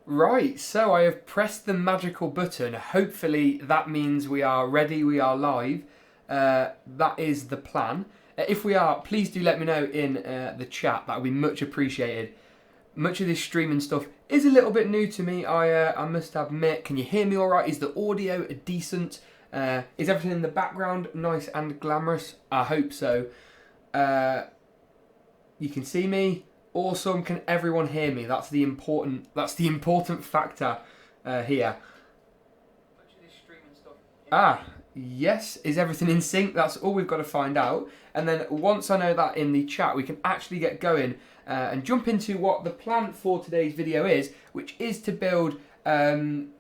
Right, so I have pressed the magical button. Hopefully that means we are ready, we are live. That is the plan. If we are, please do let me know in the chat. That would be much appreciated. Much of this streaming stuff is a little bit new to me, I must admit. Can you hear me alright? Is the audio decent? Is everything in the background nice and glamorous? I hope so. You can see me. Awesome. Can everyone hear me? That's the important factor here. Yes. Is everything in sync? That's all we've got to find out. And then once I know that in the chat, we can actually get going and jump into what the plan for today's video is, which is to build a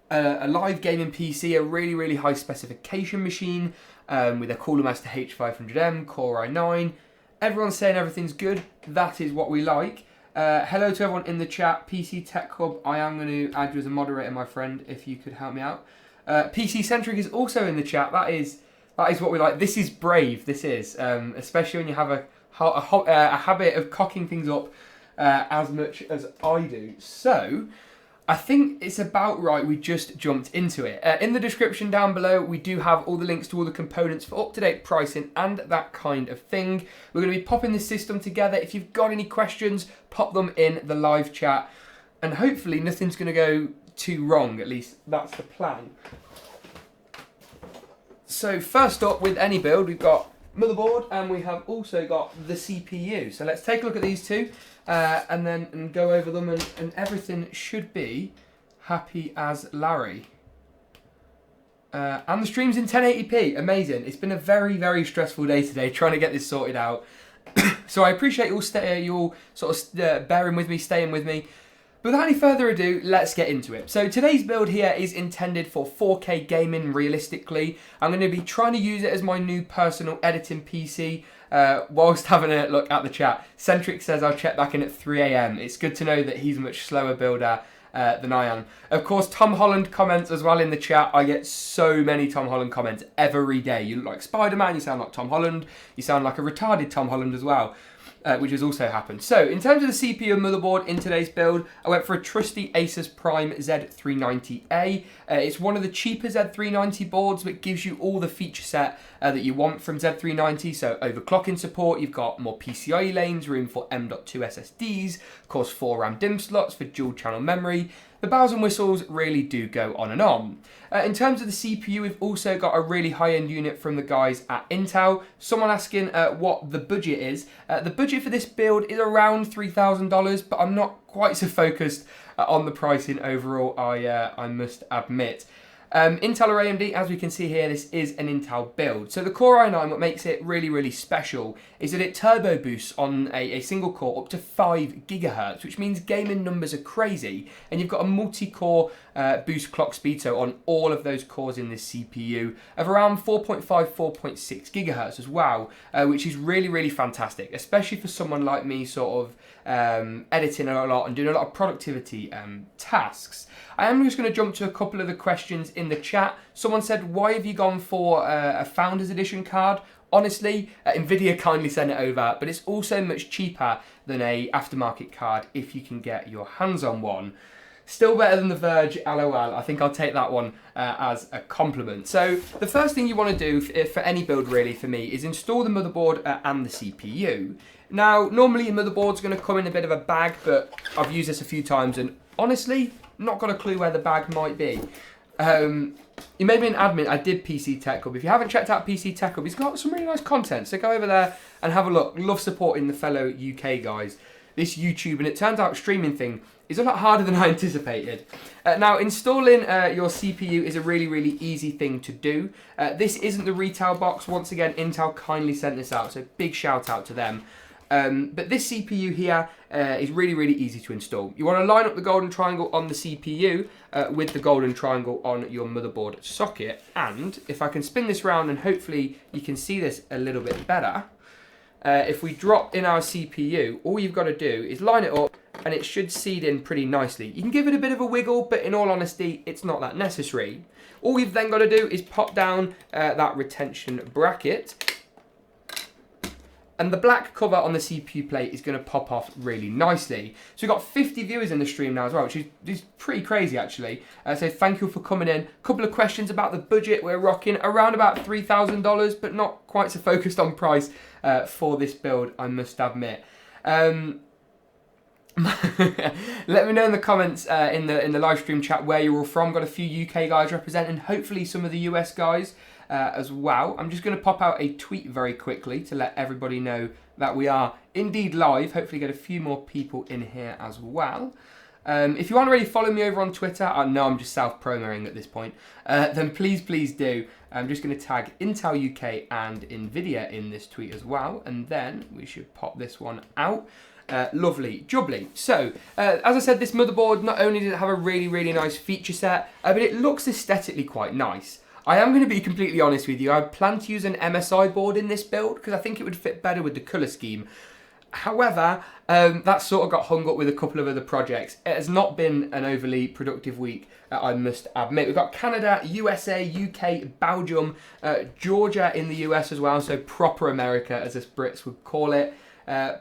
live gaming PC, a really, really high specification machine with a Cooler Master H500M, Core i9. Everyone's saying everything's good. That is what we like. Hello to everyone in the chat. PC Tech Hub, I am going to add you as a moderator, my friend, if you could help me out. PC Centric is also in the chat. That is what we like. This is brave. This is, especially when you have a habit of cocking things up as much as I do. So, I think it's about right we just jumped into it. In the description down below, we do have all the links to all the components for up-to-date pricing and that kind of thing. We're going to be popping this system together. If you've got any questions, pop them in the live chat. And hopefully nothing's going to go too wrong, at least that's the plan. So first up with any build, we've got motherboard and we have also got the CPU. So let's take a look at these two. And then go over them and everything should be happy as Larry. And the stream's in 1080p, amazing. It's been a very, very stressful day today trying to get this sorted out. So I appreciate you all sort of bearing with me, staying with me. But without any further ado, let's get into it. So today's build here is intended for 4K gaming realistically. I'm going to be trying to use it as my new personal editing PC. Whilst having a look at the chat, Centric says I'll check back in at 3 AM. It's good to know that he's a much slower builder than I am. Of course, Tom Holland comments as well in the chat. I get so many Tom Holland comments every day. You look like Spider-Man, you sound like Tom Holland, you sound like a retarded Tom Holland as well. Which has also happened. So, in terms of the CPU and motherboard in today's build, I went for a trusty Asus Prime Z390A. It's one of the cheaper Z390 boards, but gives you all the feature set that you want from Z390. So, overclocking support, you've got more PCIe lanes, room for M.2 SSDs, of course 4 RAM DIMM slots for dual channel memory. The bells and whistles really do go on and on. In terms of the CPU, we've also got a really high-end unit from the guys at Intel. Someone asking what the budget is. The budget for this build is around $3,000, but I'm not quite so focused on the pricing overall, I must admit. Intel or AMD, as we can see here, this is an Intel build. So the Core i9, what makes it really, really special is that it turbo boosts on a single core up to 5 GHz, which means gaming numbers are crazy. And you've got a multi-core boost clock speed, so on all of those cores in this CPU, of around 4.5, 4.6 GHz as well, which is really, really fantastic, especially for someone like me sort of editing a lot and doing a lot of productivity tasks. I am just going to jump to a couple of the questions in the chat. Someone said, why have you gone for a Founders Edition card? Honestly, Nvidia kindly sent it over, but it's also much cheaper than a aftermarket card if you can get your hands on one. Still better than the Verge, LOL. I think I'll take that one as a compliment. So the first thing you want to do for any build really for me is install the motherboard and the CPU. Now, normally your motherboard's going to come in a bit of a bag, but I've used this a few times and honestly, not got a clue where the bag might be. You made me an admin. I did PC Tech Hub. If you haven't checked out PC Tech Hub, he's got some really nice content. So go over there and have a look. Love supporting the fellow UK guys. This YouTube, and it turns out streaming thing is a lot harder than I anticipated. Now, installing your CPU is a really, really easy thing to do. This isn't the retail box. Once again, Intel kindly sent this out, so big shout out to them. But this CPU here is really, really easy to install. You want to line up the golden triangle on the CPU with the golden triangle on your motherboard socket. And if I can spin this round and hopefully you can see this a little bit better, if we drop in our CPU, all you've got to do is line it up and it should seed in pretty nicely. You can give it a bit of a wiggle, but in all honesty, it's not that necessary. All we've then got to do is pop down that retention bracket And the black cover on the CPU plate is going to pop off really nicely. So we've got 50 viewers in the stream now as well, which is pretty crazy actually. So thank you for coming in. A couple of questions about the budget. We're rocking around about $3,000, but not quite so focused on price for this build, I must admit. Let me know in the comments in the live stream chat where you're all from. Got a few UK guys representing, hopefully some of the US guys as well. I'm just going to pop out a tweet very quickly to let everybody know that we are indeed live. Hopefully get a few more people in here as well. If you aren't already following me over on Twitter, I know I'm just self-promoting at this point, then please do. I'm just going to tag Intel UK and Nvidia in this tweet as well, and then we should pop this one out. Lovely, jubbly. So, as I said, this motherboard, not only does it have a really nice feature set, but it looks aesthetically quite nice. I am going to be completely honest with you. I plan to use an MSI board in this build because I think it would fit better with the colour scheme. However, that sort of got hung up with a couple of other projects. It has not been an overly productive week, I must admit. We've got Canada, USA, UK, Belgium, Georgia in the US as well, so proper America as us Brits would call it.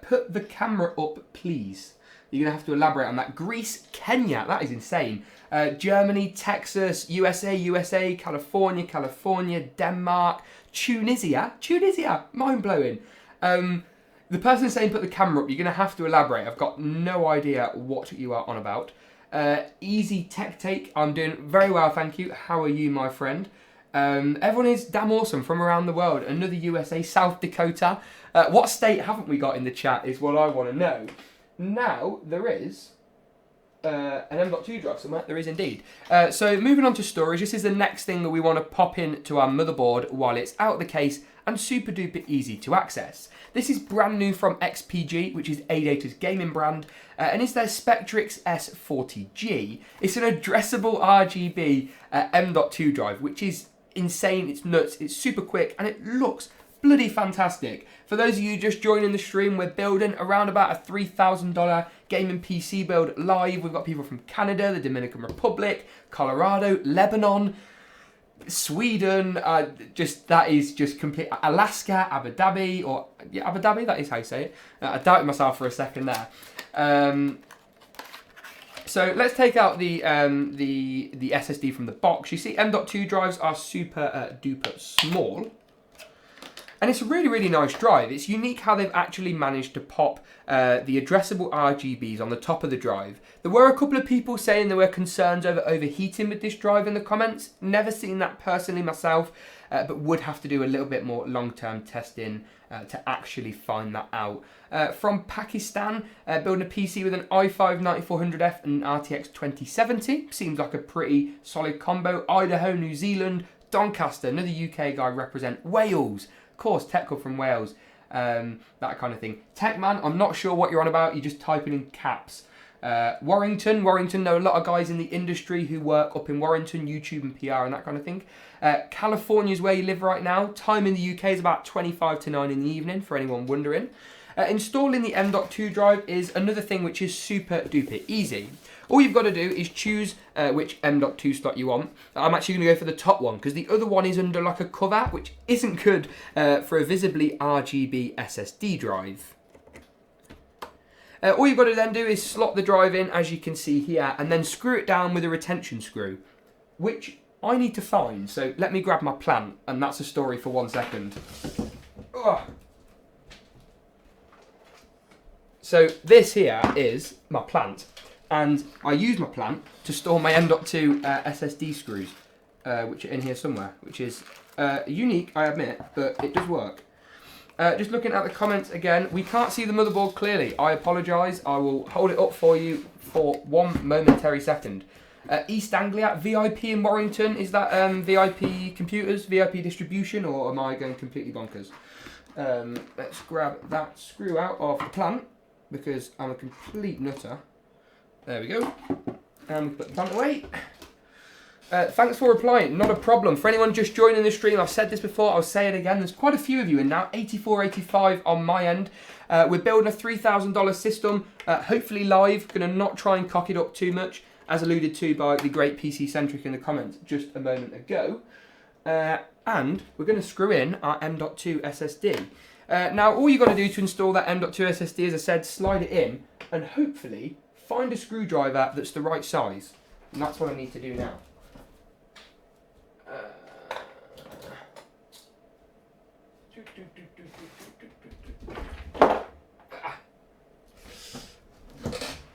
Put the camera up, please. You're going to have to elaborate on that. Greece, Kenya, that is insane. Germany, Texas, USA, California, Denmark, Tunisia, mind-blowing. The person saying put the camera up, you're going to have to elaborate. I've got no idea what you are on about. Easy Tech Take, I'm doing very well, thank you. How are you, my friend? Everyone is damn awesome from around the world. Another USA, South Dakota. What state haven't we got in the chat is what I want to know. Now, there is an M.2 drive somewhere. There is indeed. So moving on to storage, this is the next thing that we want to pop in to our motherboard while it's out of the case and super duper easy to access. This is brand new from XPG, which is ADATA's gaming brand, and it's their Spectrix S40G. It's an addressable RGB M.2 drive, which is insane, it's nuts, it's super quick, and it looks bloody fantastic. For those of you just joining the stream, we're building around about a $3,000 gaming PC build live. We've got people from Canada, the Dominican Republic, Colorado, Lebanon, Sweden, that is just complete. Alaska, Abu Dhabi, Abu Dhabi, that is how you say it. I doubted myself for a second there. So let's take out the SSD from the box. You see M.2 drives are super duper small. And it's a really nice drive. It's unique how they've actually managed to pop the addressable RGBs on the top of the drive. There were a couple of people saying there were concerns over overheating with this drive in the comments. Never seen that personally myself, but would have to do a little bit more long-term testing to actually find that out. From Pakistan, building a PC with an i5 9400F and an RTX 2070. Seems like a pretty solid combo. Idaho, New Zealand, Doncaster, another UK guy represent Wales. Of course, Tech Hub from Wales, that kind of thing. Techman, I'm not sure what you're on about. You just type it in caps. Warrington, know a lot of guys in the industry who work up in Warrington, YouTube and PR and that kind of thing. California is where you live right now. Time in the UK is about 25 to 9 in the evening, for anyone wondering. Installing the M.2 drive is another thing which is super duper easy. All you've got to do is choose which M.2 slot you want. I'm actually going to go for the top one because the other one is under like a cover, which isn't good for a visibly RGB SSD drive. All you've got to then do is slot the drive in, as you can see here, and then screw it down with a retention screw, which I need to find. So let me grab my plant, and that's a story for 1 second. Ugh. So this here is my plant. And I use my plant to store my M.2 SSD screws, which are in here somewhere, which is unique, I admit, but it does work. Just looking at the comments again, we can't see the motherboard clearly. I apologise. I will hold it up for you for one momentary second. East Anglia, VIP in Warrington, is that VIP computers, VIP distribution, or am I going completely bonkers? Let's grab that screw out of the plant, because I'm a complete nutter. There we go. And put the plant away. Thanks for replying, not a problem. For anyone just joining the stream, I've said this before, I'll say it again. There's quite a few of you in now, 84, 85 on my end. We're building a $3,000 system, hopefully live. Gonna not try and cock it up too much, as alluded to by the great PC Centric in the comments just a moment ago. And we're gonna screw in our M.2 SSD. Now, all you got to do to install that M.2 SSD, as I said, slide it in and hopefully find a screwdriver that's the right size. And that's what I need to do now.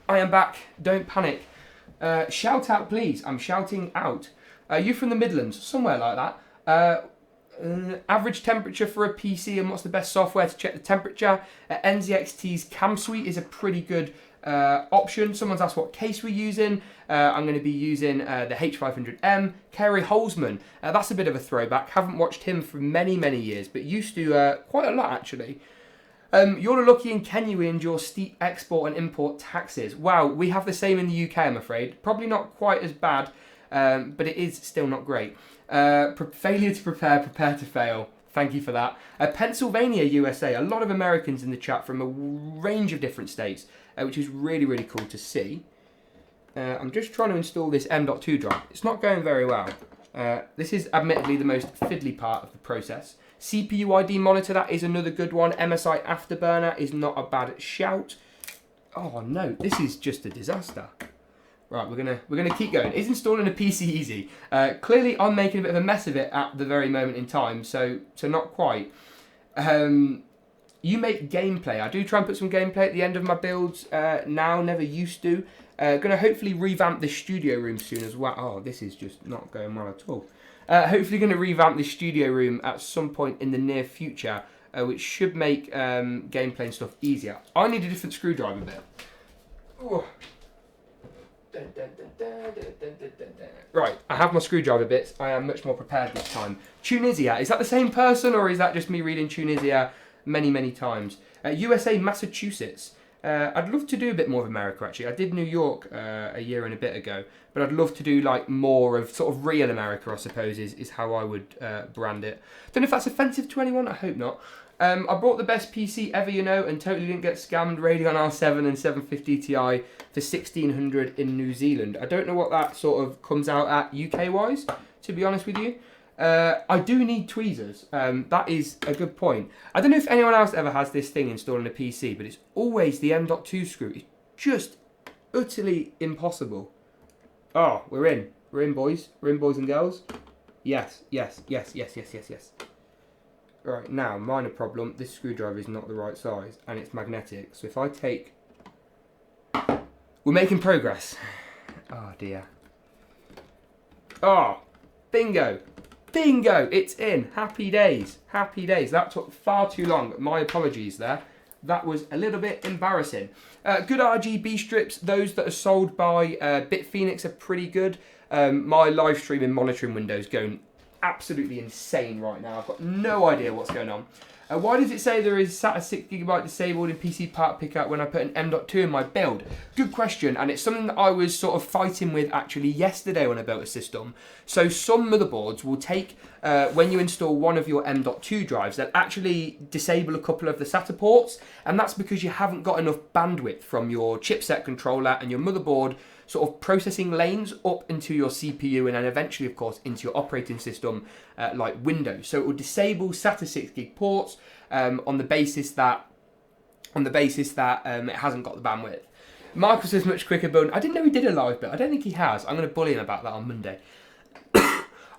I am back. Don't panic. Shout out, please. I'm shouting out. You from the Midlands? Somewhere like that. Average temperature for a PC and what's the best software to check the temperature? NZXT's Cam Suite is a pretty good option. Someone's asked what case we're using. I'm going to be using the H500M. Kerry Holzman. That's a bit of a throwback. Haven't watched him for many, many years, but used to quite a lot actually. You're lucky in Kenya and your steep export and import taxes. Wow, we have the same in the UK, I'm afraid. Probably not quite as bad, but it is still not great. Failure to prepare, prepare to fail. Thank you for that. Pennsylvania, USA. A lot of Americans in the chat from a range of different states, which is really, really cool to see. I'm just trying to install this M.2 drive. It's not going very well. This is admittedly the most fiddly part of the process. CPU ID monitor, that is another good one. MSI Afterburner is not a bad shout. Oh no, this is just a disaster. Right, we're gonna keep going. Is installing a PC easy? Clearly, I'm making a bit of a mess of it at the very moment in time, so not quite. You make gameplay. I do try and put some gameplay at the end of my builds now. Never used to. Gonna hopefully revamp the studio room soon as well. Oh, this is just not going well at all. Hopefully going to revamp the studio room at some point in the near future, which should make gameplay and stuff easier. I need a different screwdriver bit. Ooh. Right, I have my screwdriver bits. I am much more prepared this time. Tunisia, is that the same person or is that just me reading Tunisia many, many times? USA, Massachusetts. I'd love to do a bit more of America actually. I did New York a year and a bit ago, but I'd love to do like more of sort of real America, I suppose, is how I would brand it. Don't know if that's offensive to anyone, I hope not. I bought the best PC ever, you know, and totally didn't get scammed. Radeon R7 and 750 Ti for 1600 in New Zealand. I don't know what that sort of comes out at UK-wise, to be honest with you. I do need tweezers. That is a good point. I don't know if anyone else ever has this thing installed on a PC, but it's always the M.2 screw. It's just utterly impossible. Oh, we're in. We're in, boys. We're in, boys and girls. Yes, yes, yes, yes, yes, yes, yes. Right, now, minor problem. This screwdriver is not the right size, and it's magnetic. So if I take... We're making progress. Oh, dear. Oh, bingo. Bingo! It's in. Happy days. Happy days. That took far too long. My apologies there. That was a little bit embarrassing. Good RGB strips. Those that are sold by Bitphoenix are pretty good. My live streaming monitoring window is going absolutely insane right now. I've got no idea what's going on. Why does it say there is SATA 6GB disabled in PC part pickup when I put an M.2 in my build? Good question, and it's something that I was sort of fighting with actually yesterday when I built a system. So some motherboards will take, when you install one of your M.2 drives, they'll actually disable a couple of the SATA ports, and that's because you haven't got enough bandwidth from your chipset controller and your motherboard sort of processing lanes up into your CPU and then eventually, of course, into your operating system like Windows. So it will disable SATA 6GB ports on the basis that it hasn't got the bandwidth. Michael says much quicker build. I didn't know he did a live build. I don't think he has. I'm going to bully him about that on Monday.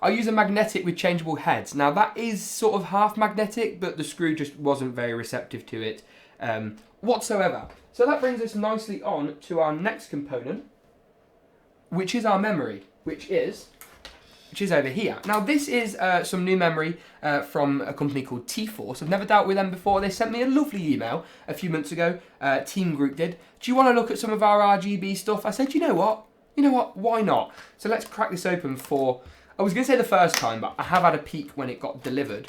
I use a magnetic with changeable heads. Now that is sort of half magnetic, but the screw just wasn't very receptive to it whatsoever. So that brings us nicely on to our next component, which is our memory, which is over here. Now this is some new memory from a company called T-Force. I've never dealt with them before. They sent me a lovely email a few months ago. Team Group did. Do you want to look at some of our RGB stuff? I said, you know what, why not? So let's crack this open for, I was going to say the first time, but I have had a peek when it got delivered.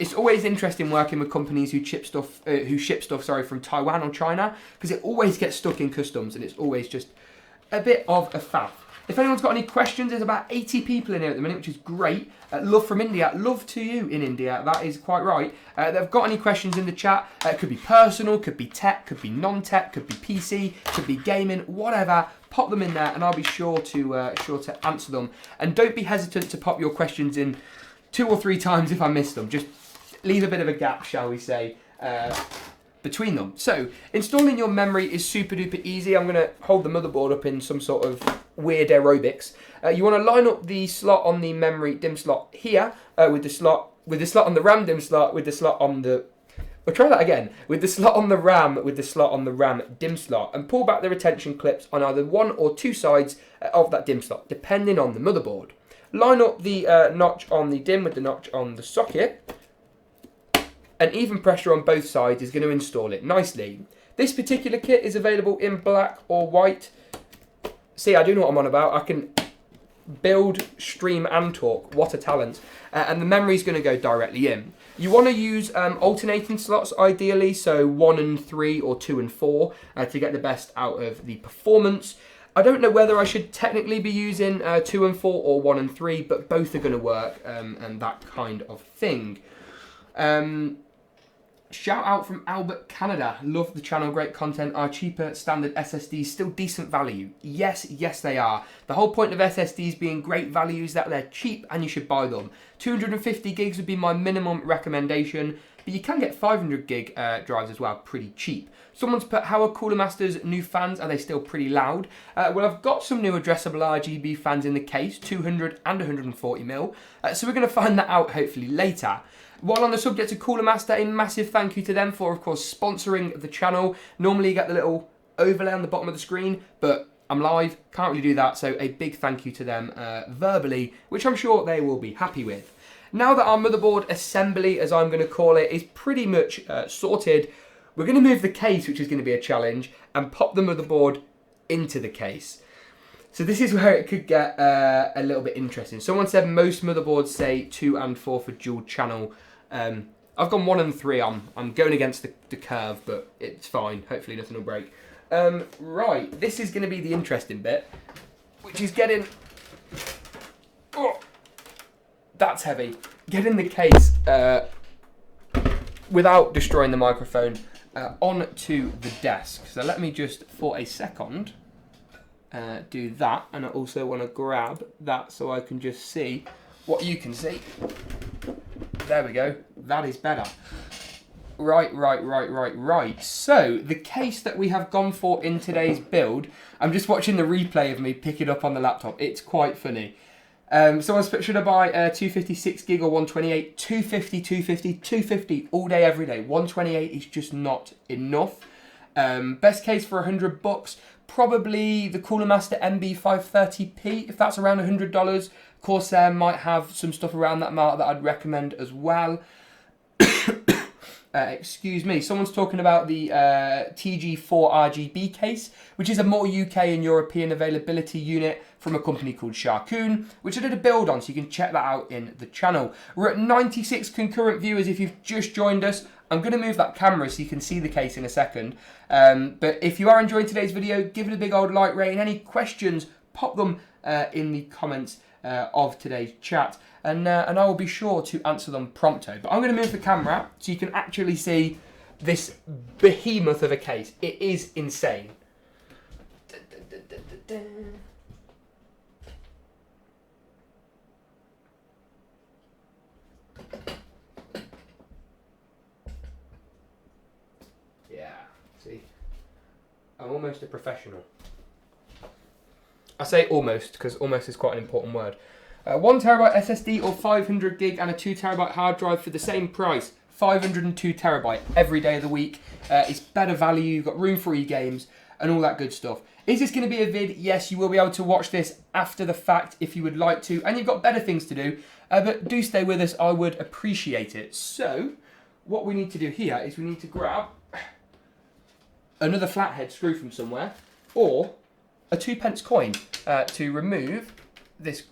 It's always interesting working with companies who ship stuff from Taiwan or China, because it always gets stuck in customs and it's always just a bit of a faff. If anyone's got any questions, there's about 80 people in here at the minute, which is great. Love from India. Love to you in India. That is quite right. They've got any questions in the chat. It could be personal, could be tech, could be non-tech, could be PC, could be gaming, whatever. Pop them in there and I'll be sure to answer them. And don't be hesitant to pop your questions in 2 or 3 times if I miss them. Just leave a bit of a gap, shall we say, between them. So, installing your memory is super duper easy. I'm going to hold the motherboard up in some sort of weird aerobics. You want to line up the slot on the memory DIMM slot here with the slot on the RAM DIMM slot with the slot on the... We'll try that again. With the slot on the RAM with the slot on the RAM DIMM slot, and pull back the retention clips on either one or two sides of that DIMM slot, depending on the motherboard. Line up the notch on the DIMM with the notch on the socket. And even pressure on both sides is going to install it nicely. This particular kit is available in black or white. See, I do know what I'm on about. I can build, stream and talk. What a talent. And the memory is going to go directly in. You want to use alternating slots ideally, so 1 and 3 or 2 and 4 to get the best out of the performance. I don't know whether I should technically be using 2 and 4 or 1 and 3, but both are going to work and that kind of thing. Shout out from Albert, Canada. Love the channel, great content. Are cheaper standard SSDs still decent value? Yes, yes they are. The whole point of SSDs being great value is that they're cheap and you should buy them. 250 gigs would be my minimum recommendation, but you can get 500 gig drives as well, pretty cheap. Someone's put, how are Cooler Master's new fans? Are they still pretty loud? Well, I've got some new addressable RGB fans in the case, 200 and 140mm, so we're going to find that out hopefully later. While on the subject of Cooler Master, a massive thank you to them for, of course, sponsoring the channel. Normally you get the little overlay on the bottom of the screen, but I'm live, can't really do that, so a big thank you to them verbally, which I'm sure they will be happy with. Now that our motherboard assembly, as I'm going to call it, is pretty much sorted, we're going to move the case, which is going to be a challenge, and pop the motherboard into the case. So this is where it could get a little bit interesting. Someone said most motherboards say 2 and 4 for dual channel. I've gone 1 and 3 on. I'm going against the curve, but it's fine. Hopefully nothing will break. Right, this is going to be the interesting bit, which is getting... Oh, that's heavy. Getting the case without destroying the microphone onto the desk. So let me just, for a second, do that. And I also want to grab that so I can just see what you can see. There we go. That is better. Right. So, the case that we have gone for in today's build, I'm just watching the replay of me pick it up on the laptop. It's quite funny. Someone's put, should I buy 256 gig or 128? 250 all day, every day. 128 is just not enough. Best case for $100, probably the Cooler Master MB530p, if that's around $100. Corsair might have some stuff around that mark that I'd recommend as well. Excuse me. Someone's talking about the TG4 RGB case, which is a more UK and European availability unit from a company called Sharkoon, which I did a build on, so you can check that out in the channel. We're at 96 concurrent viewers if you've just joined us. I'm going to move that camera so you can see the case in a second. But if you are enjoying today's video, give it a big old like rating. Any questions, pop them in the comments of today's chat, and I will be sure to answer them prompto. But I'm going to move the camera so you can actually see this behemoth of a case. It is insane. Yeah, see, I'm almost a professional. I say almost because almost is quite an important word. 1 terabyte SSD or 500 gig and a 2 terabyte hard drive for the same price. 502 terabyte every day of the week. It's better value, you've got room for e-games and all that good stuff. Is this going to be a vid? Yes, you will be able to watch this after the fact if you would like to, and you've got better things to do, but do stay with us, I would appreciate it. So, what we need to do here is we need to grab another flathead screw from somewhere, or a 2p coin to remove this.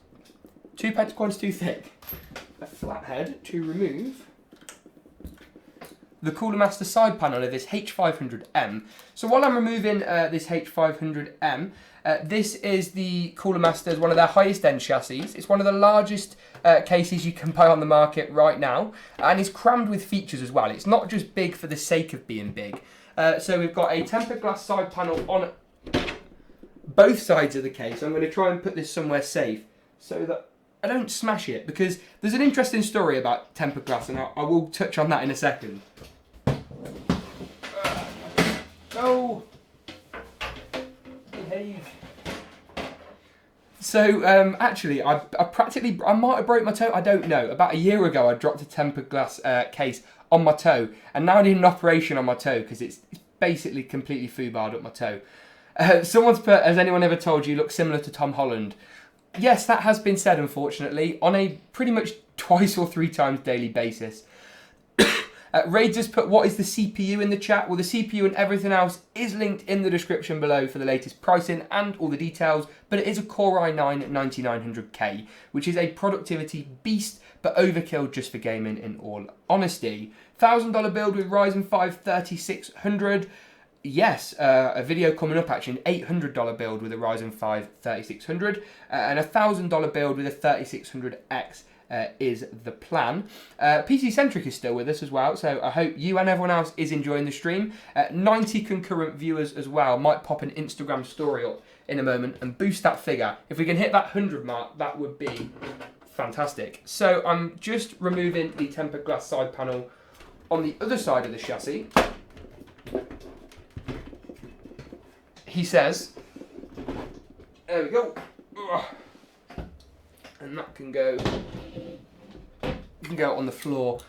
2p coin's too thick. A flathead to remove the Cooler Master side panel of this H500M. So while I'm removing this H500M, this is the Cooler Master's one of their highest end chassis. It's one of the largest cases you can buy on the market right now, and it's crammed with features as well. It's not just big for the sake of being big. So we've got a tempered glass side panel on both sides of the case. I'm going to try and put this somewhere safe so that I don't smash it, because there's an interesting story about tempered glass, and I will touch on that in a second. Oh, behave. So actually, I might have broke my toe. I don't know. About a year ago, I dropped a tempered glass case on my toe, and now I need an operation on my toe because it's basically completely foobarred up my toe. Someone's put, has anyone ever told you look similar to Tom Holland? Yes, that has been said, unfortunately, on a pretty much twice or three times daily basis. Raids has put, what is the CPU in the chat? Well, the CPU and everything else is linked in the description below for the latest pricing and all the details, but it is a Core i9 9900K, which is a productivity beast, but overkill just for gaming in all honesty. $1,000 build with Ryzen 5 3600. Yes, a video coming up actually, an $800 build with a Ryzen 5 3600, and a $1,000 build with a 3600X. Is the plan. PC Centric is still with us as well, so I hope you and everyone else is enjoying the stream. 90 concurrent viewers as well. Might pop an Instagram story up in a moment and boost that figure. If we can hit that 100 mark, that would be fantastic. So I'm just removing the tempered glass side panel on the other side of the chassis. He says, there we go. And that can go on the floor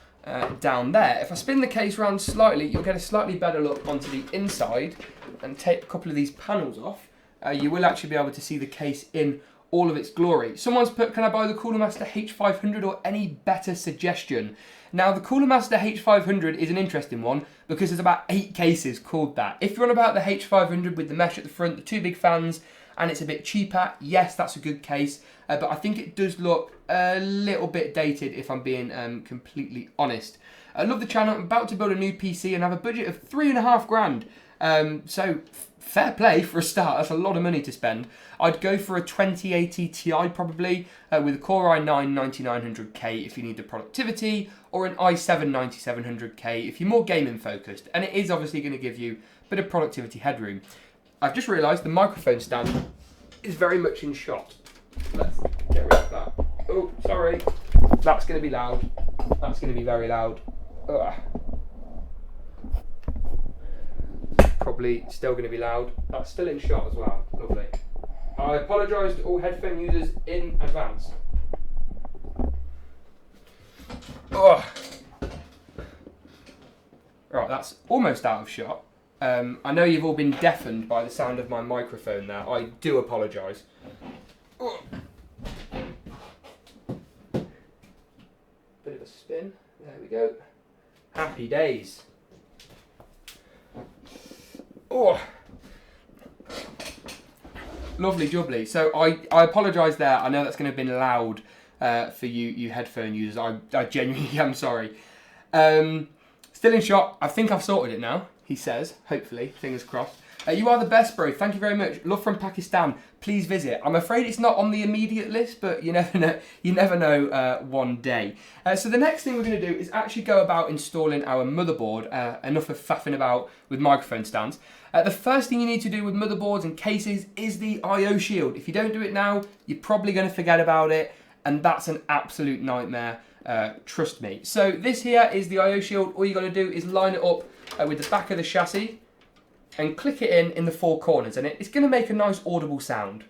down there. If I spin the case around slightly, you'll get a slightly better look onto the inside, and take a couple of these panels off. You will actually be able to see the case in all of its glory. Someone's put, can I buy the Cooler Master H500 or any better suggestion? Now, the Cooler Master H500 is an interesting one because there's about 8 cases called that. If you're on about the H500 with the mesh at the front, the 2 big fans, and it's a bit cheaper, yes, that's a good case, but I think it does look a little bit dated if I'm being completely honest. I love the channel. I'm about to build a new PC and have a budget of $3,500. So fair play for a start. That's a lot of money to spend. I'd go for a 2080 Ti probably with a Core i9 9900K if you need the productivity, or an i7 9700K if you're more gaming focused. And it is obviously going to give you a bit of productivity headroom. I've just realised the microphone stand is very much in shot. Let's get rid of that. Oh, sorry. That's going to be loud. That's going to be very loud. Ugh. Probably still going to be loud. That's still in shot as well. Lovely. I apologise to all headphone users in advance. Ugh. Right, that's almost out of shot. I know you've all been deafened by the sound of my microphone there. I do apologise. Bit of a spin. There we go. Happy days. Oh, lovely jubbly. So I apologise there. I know that's going to have been loud for you headphone users. I genuinely am sorry. Still in shot. I think I've sorted it now. He says, hopefully, fingers crossed. You are the best, bro. Thank you very much. Love from Pakistan. Please visit. I'm afraid it's not on the immediate list, but you never know. You never know one day. So the next thing we're going to do is actually go about installing our motherboard. Enough of faffing about with microphone stands. The first thing you need to do with motherboards and cases is the I/O shield. If you don't do it now, you're probably going to forget about it, and that's an absolute nightmare. Trust me. So this here is the I/O shield. All you got to do is line it up with the back of the chassis and click it in the 4 corners, and it's going to make a nice audible sound.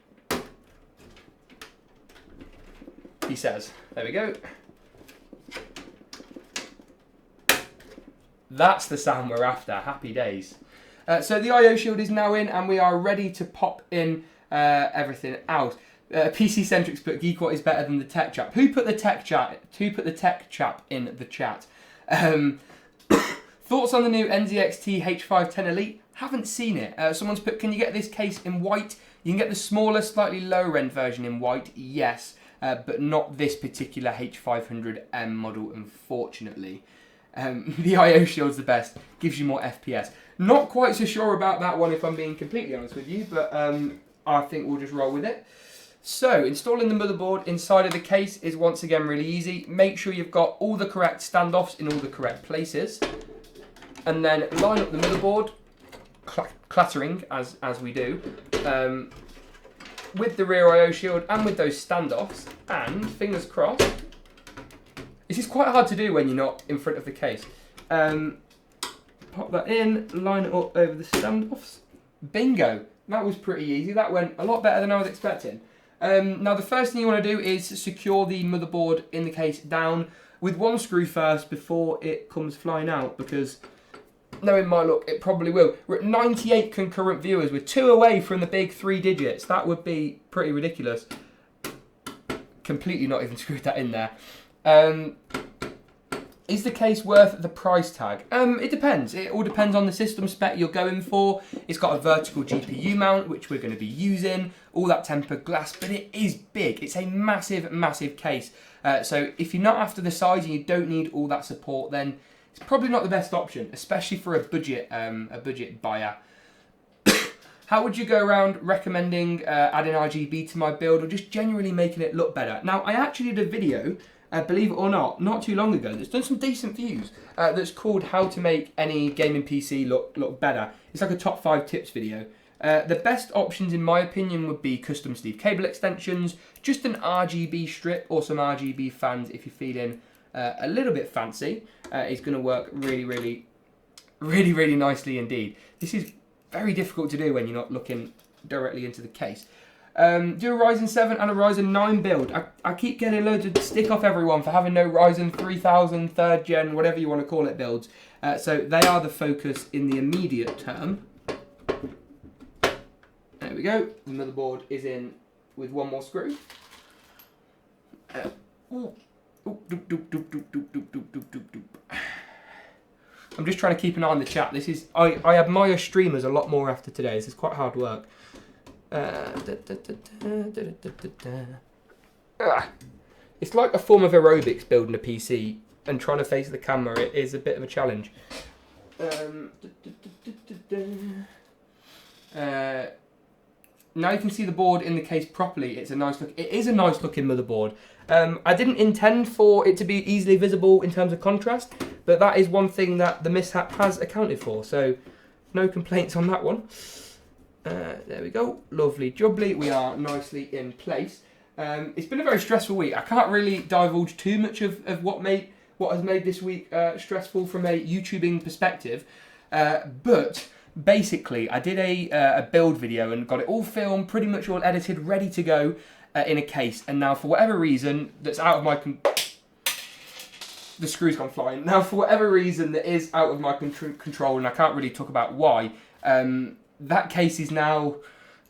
He says, there we go. That's the sound we're after. Happy days. So the I/O shield is now in, and we are ready to pop in everything else. PC Centric's put GeekWhat is better than the tech chap. Who put the tech chap in the chat? Thoughts on the new NZXT H510 Elite? Haven't seen it. Someone's put, can you get this case in white? You can get the smaller, slightly lower end version in white, yes, but not this particular H500M model, unfortunately. The I/O shield's the best, gives you more FPS. Not quite so sure about that one if I'm being completely honest with you, but I think we'll just roll with it. So, installing the motherboard inside of the case is once again really easy. Make sure you've got all the correct standoffs in all the correct places. And then line up the motherboard, clattering as we do. with the rear I/O shield and with those standoffs, and fingers crossed, this is quite hard to do when you're not in front of the case. Pop that in, line it up over the standoffs. Bingo! That was pretty easy. That went a lot better than I was expecting. Now the first thing you want to do is secure the motherboard in the case down with one screw first before it comes flying out, because knowing my luck, it probably will. We're at 98 concurrent viewers. We're 2 away from the big 3 digits. That would be pretty ridiculous. Completely not even screwed that in there. Is the case worth the price tag? It depends. It all depends on the system spec you're going for. It's got a vertical GPU mount, which we're going to be using, all that tempered glass, but it is big. It's a massive, massive case. So if you're not after the size and you don't need all that support, then it's probably not the best option, especially for a budget buyer. How would you go around recommending adding RGB to my build, or just generally making it look better? Now, I actually did a video, believe it or not too long ago, that's done some decent views, that's called How to Make Any Gaming PC Look Better. It's like a top 5 tips video. The best options, in my opinion, would be custom sleeve cable extensions, just an RGB strip, or some RGB fans if you're feeling a little bit fancy. It's going to work really, really, really, really nicely indeed. This is very difficult to do when you're not looking directly into the case. Do a Ryzen 7 and a Ryzen 9 build. I keep getting loads of stick off everyone for having no Ryzen 3000, 3rd gen, whatever you want to call it, builds. So they are the focus in the immediate term. There we go. The motherboard is in with one more screw. I'm just trying to keep an eye on the chat. This is I admire streamers a lot more after today. This is quite hard work. It's like a form of aerobics building a PC and trying to face the camera. It is a bit of a challenge. Now you can see the board in the case properly. It's a nice look. It is a nice looking motherboard. I didn't intend for it to be easily visible in terms of contrast, but that is one thing that the mishap has accounted for. So no complaints on that one. There we go. Lovely jubbly. We are nicely in place. It's been a very stressful week. I can't really divulge too much of what has made this week stressful from a YouTubing perspective, but basically I did a build video and got it all filmed, pretty much all edited, ready to go in a case. And now for whatever reason that's out of my the screw's gone flying. Now for whatever reason that is out of my control, and I can't really talk about why, that case is now,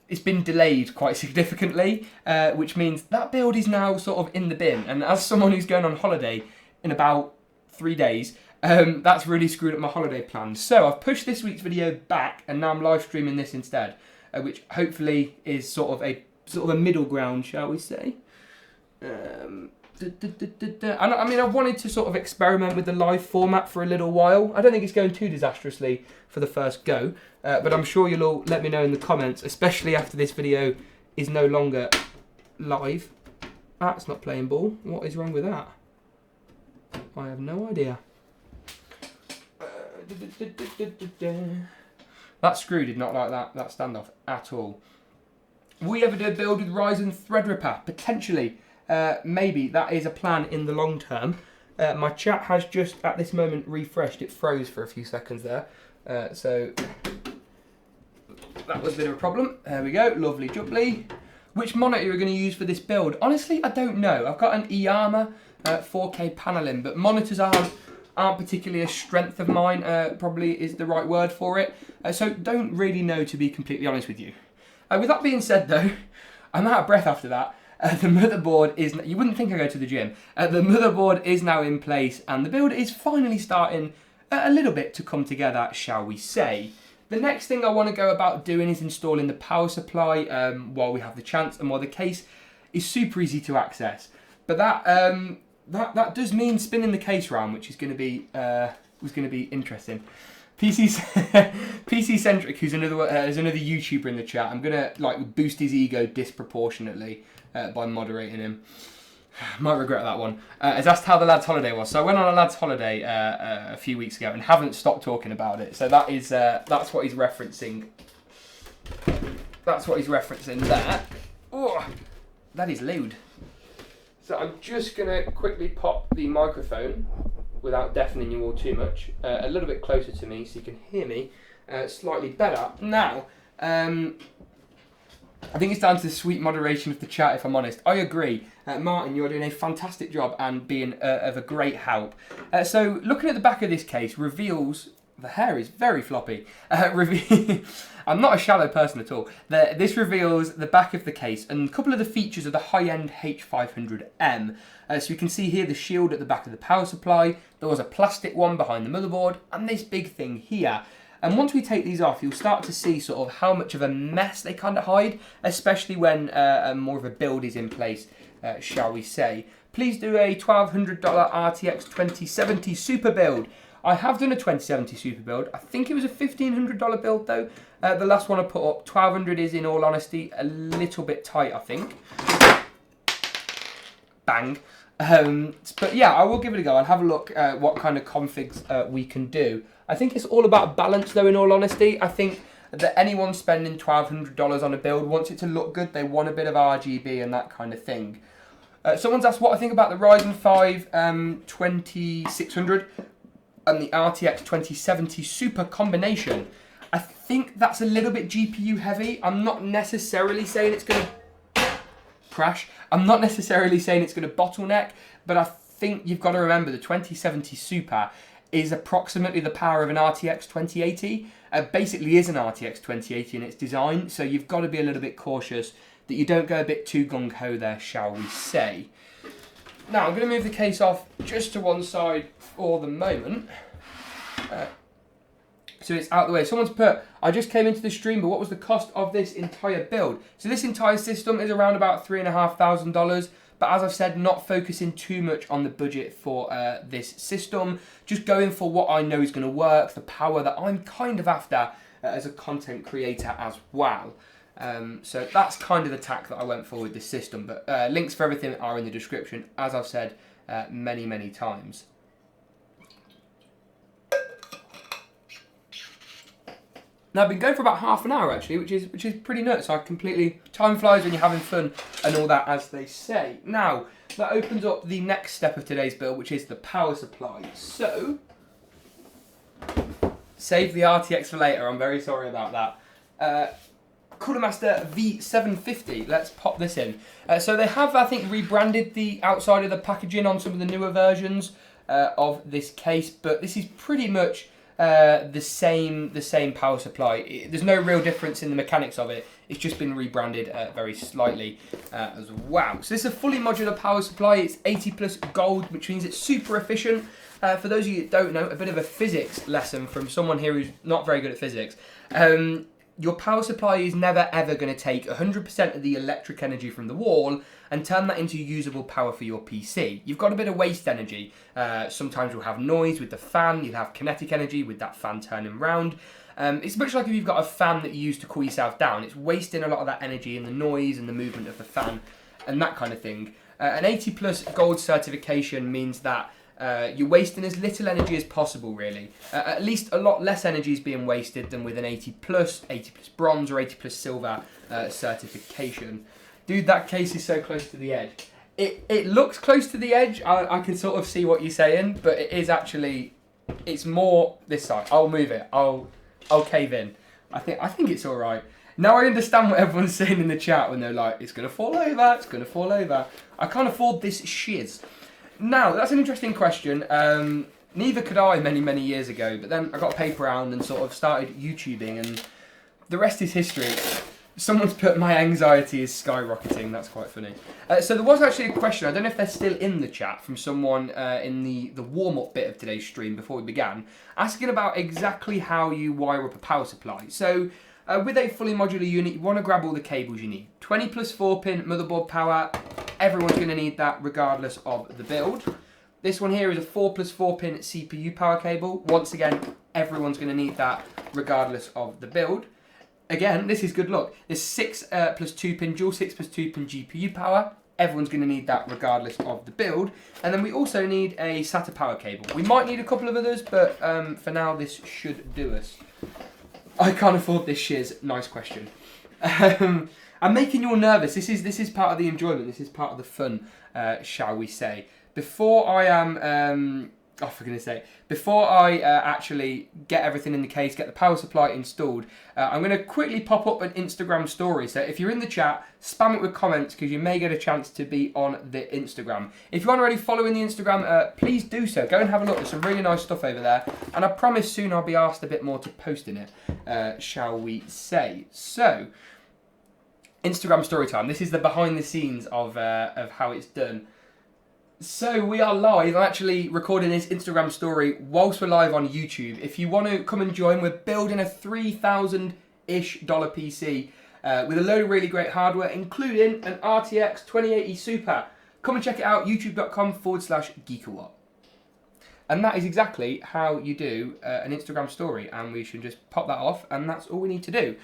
it's been delayed quite significantly, which means that build is now sort of in the bin. And as someone who's going on holiday in about 3 days, that's really screwed up my holiday plans. So I've pushed this week's video back, and now I'm live streaming this instead, which hopefully is sort of a middle ground, shall we say. I mean, I've wanted to sort of experiment with the live format for a little while. I don't think it's going too disastrously for the first go, but I'm sure you'll all let me know in the comments, especially after this video is no longer live. That's not playing ball. What is wrong with that? I have no idea. That screw did not like that standoff at all. Will we ever do a build with Ryzen Threadripper? Potentially. Maybe. That is a plan in the long term. My chat has just at this moment refreshed. It froze for a few seconds there. So that was a bit of a problem. There we go. Lovely jubbly. Which monitor are we going to use for this build? Honestly, I don't know. I've got an eArmor 4K paneling, but monitors aren't particularly a strength of mine, probably is the right word for it. So don't really know, to be completely honest with you. With that being said though, I'm out of breath after that. The motherboard is, you wouldn't think I go to the gym. The motherboard is now in place and the build is finally starting a little bit to come together, shall we say. The next thing I want to go about doing is installing the power supply while we have the chance and while the case is super easy to access. But that does mean spinning the case round, which is going to be interesting. PC Centric, who's another YouTuber in the chat. I'm gonna like boost his ego disproportionately by moderating him. Might regret that one. Has asked how the lad's holiday was. So I went on a lad's holiday a few weeks ago and haven't stopped talking about it. So that is that's what he's referencing. That's what he's referencing there. Oh, that is loud. So I'm just going to quickly pop the microphone, without deafening you all too much, a little bit closer to me so you can hear me slightly better. Now, I think it's down to the sweet moderation of the chat, if I'm honest. I agree. Martin, you're doing a fantastic job and being of a great help. So looking at the back of this case reveals... The hair is very floppy. I'm not a shallow person at all. This reveals the back of the case and a couple of the features of the high-end H500M. So you can see here the shield at the back of the power supply. There was a plastic one behind the motherboard and this big thing here. And once we take these off, you'll start to see sort of how much of a mess they kind of hide, especially when more of a build is in place, shall we say. Please do a $1,200 RTX 2070 Super build. I have done a 2070 Super build. I think it was a $1,500 build though. The last one I put up, 1200 is in all honesty a little bit tight, I think. Bang. But yeah, I will give it a go and have a look at what kind of configs we can do. I think it's all about balance though, in all honesty. I think that anyone spending $1,200 on a build wants it to look good. They want a bit of RGB and that kind of thing. Someone's asked what I think about the Ryzen 5 2600 and the RTX 2070 Super combination. I think that's a little bit GPU heavy. I'm not necessarily saying it's going to crash. I'm not necessarily saying it's going to bottleneck, but I think you've got to remember the 2070 Super is approximately the power of an RTX 2080. Basically is an RTX 2080 in its design, so you've got to be a little bit cautious that you don't go a bit too gung-ho there, shall we say. Now, I'm going to move the case off just to one side for the moment. So it's out of the way. Someone's put, I just came into the stream, but what was the cost of this entire build? So this entire system is around about $3,500. But as I've said, not focusing too much on the budget for this system. Just going for what I know is going to work, the power that I'm kind of after as a content creator as well. So that's kind of the tack that I went for with this system. But links for everything are in the description, as I've said many, many times. Now I've been going for about half an hour actually, which is pretty nuts. I completely, time flies when you're having fun and all that, as they say. Now that opens up the next step of today's build, which is the power supply. So save the RTX for later. I'm very sorry about that. Cooler Master V750. Let's pop this in. So they have, I think, rebranded the outside of the packaging on some of the newer versions of this case, but this is pretty much the same power supply. There's no real difference in the mechanics of it. It's just been rebranded very slightly as well. So this is a fully modular power supply. It's 80 plus gold, which means it's super efficient. For those of you that don't know, a bit of a physics lesson from someone here who's not very good at physics. Your power supply is never ever going to take 100% of the electric energy from the wall and turn that into usable power for your PC. You've got a bit of waste energy. Sometimes you'll have noise with the fan, you'll have kinetic energy with that fan turning round. It's much like if you've got a fan that you use to cool yourself down. It's wasting a lot of that energy in the noise and the movement of the fan and that kind of thing. An 80 plus gold certification means that you're wasting as little energy as possible, really. At least a lot less energy is being wasted than with an 80 plus bronze or 80 plus silver certification. Dude, that case is so close to the edge. It looks close to the edge. I can sort of see what you're saying, but it is actually, it's more this side. I'll move it. I'll cave in. I think it's all right. Now I understand what everyone's saying in the chat when they're like, it's going to fall over, it's going to fall over. I can't afford this shiz. Now, that's an interesting question. Neither could I many years ago, but then I got a paper round and sort of started YouTubing, and the rest is history. Someone's put, my anxiety is skyrocketing. That's quite funny. So there was actually a question, I don't know if they're still in the chat, from someone in the warm-up bit of today's stream before we began, asking about exactly how you wire up a power supply. So with a fully modular unit, you want to grab all the cables you need. 20 plus 4-pin motherboard power. Everyone's going to need that regardless of the build. This one here is a 4 plus 4-pin CPU power cable. Once again, everyone's going to need that regardless of the build. Again, this is good luck. There's 6 plus 2-pin dual 6 plus 2-pin GPU power. Everyone's going to need that regardless of the build. And then we also need a SATA power cable. We might need a couple of others, but for now this should do us. I can't afford this shiz. Nice question. I'm making you all nervous. This is part of the enjoyment. This is part of the fun, shall we say. Before I am... for goodness sake. Before I actually get everything in the case, get the power supply installed, I'm going to quickly pop up an Instagram story. So if you're in the chat, spam it with comments because you may get a chance to be on the Instagram. If you aren't already following the Instagram, please do so. Go and have a look. There's some really nice stuff over there. And I promise soon I'll be asked a bit more to post in it, shall we say. So, Instagram story time. This is the behind the scenes of how it's done. So we are live. I'm actually recording this Instagram story whilst we're live on YouTube. If you want to come and join, we're building a $3,000-ish PC with a load of really great hardware, including an RTX 2080 Super. Come and check it out, youtube.com/geekawatt. And that is exactly how you do an Instagram story, and we should just pop that off, and that's all we need to do.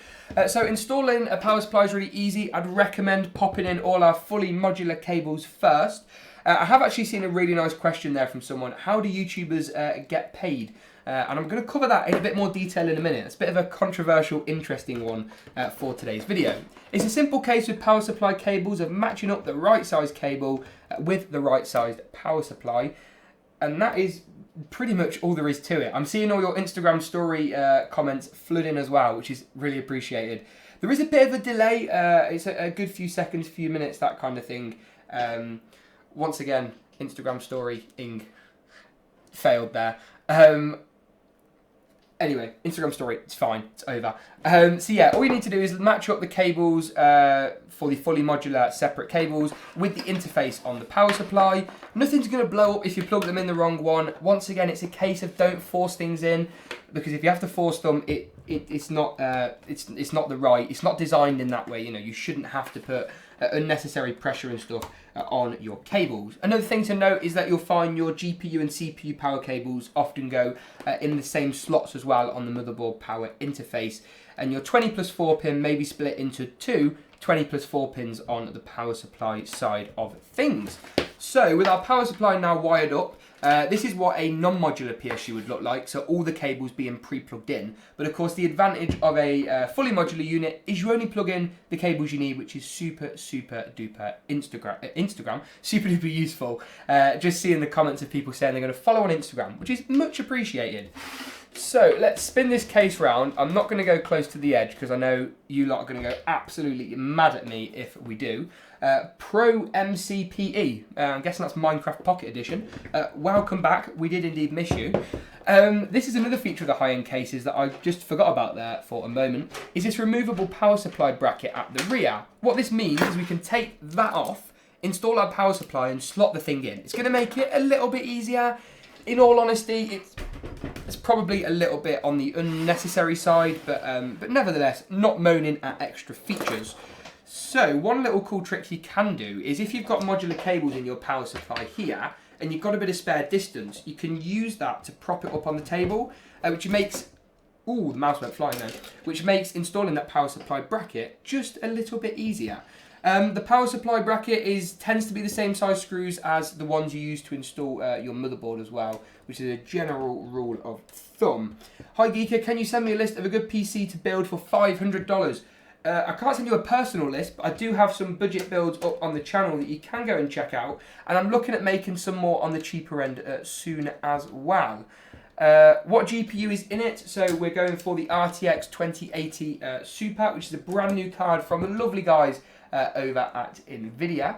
So installing a power supply is really easy. I'd recommend popping in all our fully modular cables first. I have actually seen a really nice question there from someone. How do YouTubers get paid? And I'm going to cover that in a bit more detail in a minute. It's a bit of a controversial, interesting one for today's video. It's a simple case with power supply cables of matching up the right size cable with the right sized power supply. And that is pretty much all there is to it. I'm seeing all your Instagram story comments flooding as well, which is really appreciated. There is a bit of a delay. It's a good few seconds, few minutes, that kind of thing. Once again, Instagram story-ing failed there. Anyway, Instagram story, it's fine, it's over. So yeah, all you need to do is match up the cables for the fully modular separate cables with the interface on the power supply. Nothing's going to blow up if you plug them in the wrong one. Once again, it's a case of don't force things in, because if you have to force them, it's not it's not designed in that way. You know, you shouldn't have to put unnecessary pressure and stuff on your cables. Another thing to note is that you'll find your GPU and CPU power cables often go in the same slots as well on the motherboard power interface, and your 20+4 pin may be split into two 20+4 pins on the power supply side of things. So with our power supply now wired up, this is what a non-modular PSU would look like, so all the cables being pre-plugged in. But of course the advantage of a fully modular unit is you only plug in the cables you need, which is super duper Instagram, super duper useful. Just seeing the comments of people saying they're going to follow on Instagram, which is much appreciated. So let's spin this case round. I'm not going to go close to the edge because I know you lot are going to go absolutely mad at me if we do. Pro MCPE, I'm guessing that's Minecraft Pocket Edition. Welcome back, we did indeed miss you. This is another feature of the high-end cases that I just forgot about there for a moment, is this removable power supply bracket at the rear. What this means is we can take that off, install our power supply and slot the thing in. It's going to make it a little bit easier. In all honesty, it's probably a little bit on the unnecessary side, but nevertheless, not moaning at extra features. So one little cool trick you can do is if you've got modular cables in your power supply here, and you've got a bit of spare distance, you can use that to prop it up on the table, which makes, ooh, the mouse went flying then, which makes installing that power supply bracket just a little bit easier. The power supply bracket tends to be the same size screws as the ones you use to install your motherboard as well, which is a general rule of thumb. Hi Geeker, can you send me a list of a good PC to build for $500? I can't send you a personal list, but I do have some budget builds up on the channel that you can go and check out, and I'm looking at making some more on the cheaper end soon as well. What GPU is in it? So we're going for the RTX 2080 Super, which is a brand new card from the lovely guys over at NVIDIA.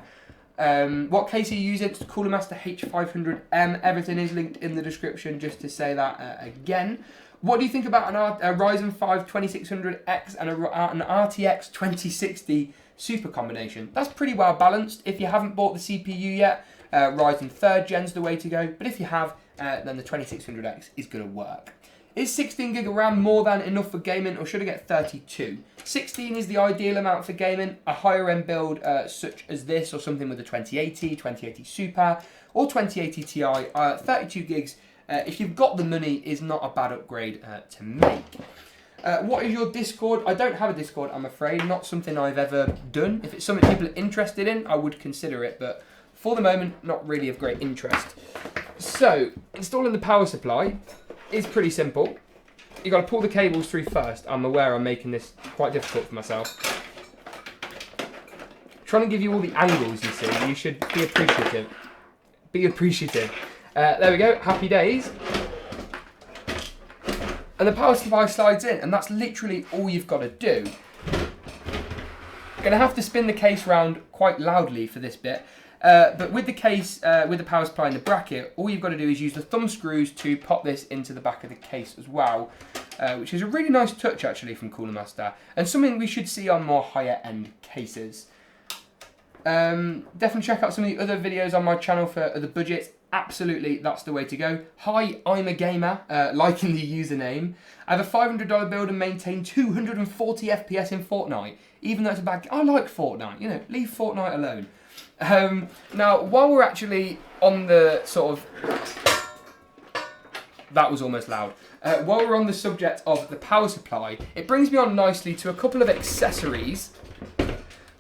What case are you using? It's the Cooler Master H500M. Everything is linked in the description, just to say that again. What do you think about a Ryzen 5 2600X and an RTX 2060 Super combination? That's pretty well balanced. If you haven't bought the CPU yet, Ryzen 3rd gen's the way to go. But if you have, then the 2600X is going to work. Is 16GB of RAM more than enough for gaming, or should I get 32? 16 is the ideal amount for gaming. A higher end build such as this, or something with a 2080 Super, or 2080 Ti, 32 gigs, if you've got the money, is not a bad upgrade to make. What is your Discord? I don't have a Discord, I'm afraid. Not something I've ever done. If it's something people are interested in, I would consider it, but for the moment, not really of great interest. So, installing the power supply is pretty simple. You've got to pull the cables through first. I'm aware I'm making this quite difficult for myself. trying to give you all the angles, you see. You should be appreciative. Be appreciative. There we go, happy days. And the power supply slides in, and that's literally all you've got to do. Going to have to spin the case round quite loudly for this bit. But with the case, with the power supply and the bracket, all you've got to do is use the thumb screws to pop this into the back of the case as well, which is a really nice touch actually from Cooler Master, and something we should see on more higher end cases. Definitely check out some of the other videos on my channel for other budgets. Absolutely, that's the way to go. Hi, I'm a gamer, liking the username. I have a $500 build and maintain 240 FPS in Fortnite, even though it's a bad... I like Fortnite, you know, leave Fortnite alone. Now, while we're actually on the sort of... That was almost loud. While we're on the subject of the power supply, it brings me on nicely to a couple of accessories.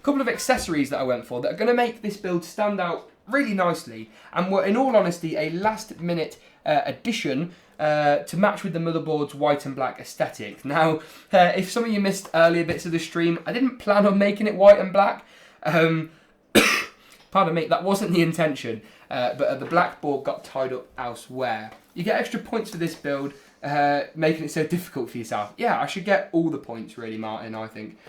That I went for that are going to make this build stand out really nicely, and were in all honesty a last minute addition to match with the motherboard's white and black aesthetic. Now, if some of you missed earlier bits of the stream, I didn't plan on making it white and black. Pardon me, that wasn't the intention, but the black board got tied up elsewhere. You get extra points for this build, making it so difficult for yourself. Yeah, I should get all the points really, Martin, I think.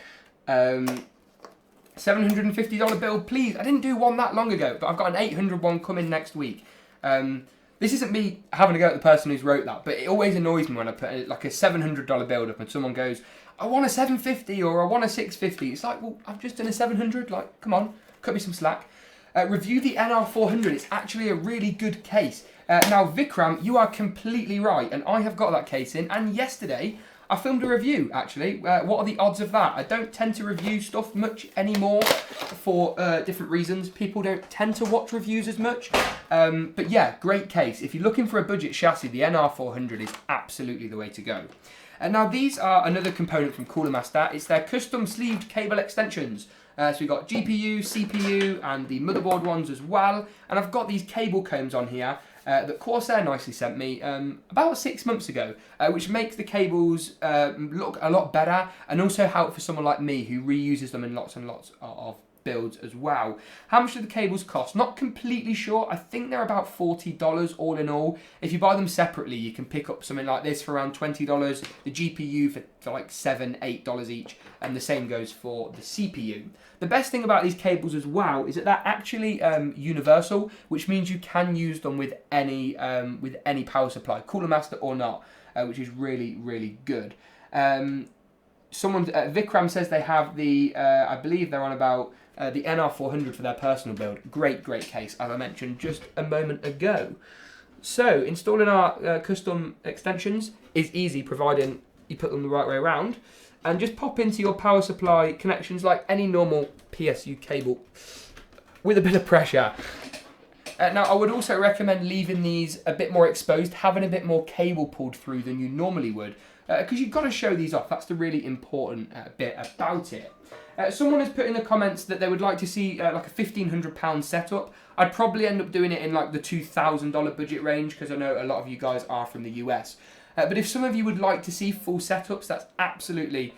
$750 build, please. I didn't do one that long ago, but I've got an 800 one coming next week. This isn't me having a go at the person who's wrote that, but it always annoys me when I put like a $700 build up and someone goes, I want a 750 or I want a 650. It's like, well, I've just done a 700. Like, come on, cut me some slack. Review the NR400. It's actually a really good case. Now, Vikram, you are completely right, and I have got that case in, and yesterday I filmed a review, actually. What are the odds of that? I don't tend to review stuff much anymore for different reasons. People don't tend to watch reviews as much. But yeah, great case. If you're looking for a budget chassis, the NR400 is absolutely the way to go. And now these are another component from Cooler Master. It's their custom sleeved cable extensions. So we've got GPU, CPU, and the motherboard ones as well. And I've got these cable combs on here that Corsair nicely sent me about 6 months ago, which makes the cables look a lot better, and also help for someone like me who reuses them in lots and lots of builds as well. How much do the cables cost? Not completely sure. I think they're about $40 all in all. If you buy them separately, you can pick up something like this for around $20, the GPU for like $7, $8 each, and the same goes for the CPU. The best thing about these cables as well is that they're actually universal, which means you can use them with any power supply, Cooler Master or not, which is really, really good. Vikram says they have the, I believe they're on about the NR400 for their personal build. Great, great case, as I mentioned just a moment ago. So, installing our custom extensions is easy, providing you put them the right way around. And just pop into your power supply connections like any normal PSU cable with a bit of pressure. Now, I would also recommend leaving these a bit more exposed, having a bit more cable pulled through than you normally would, because you've got to show these off. That's the really important bit about it. Someone has put in the comments that they would like to see like a £1,500 setup. I'd probably end up doing it in like the $2,000 budget range, because I know a lot of you guys are from the US. But if some of you would like to see full setups, that's absolutely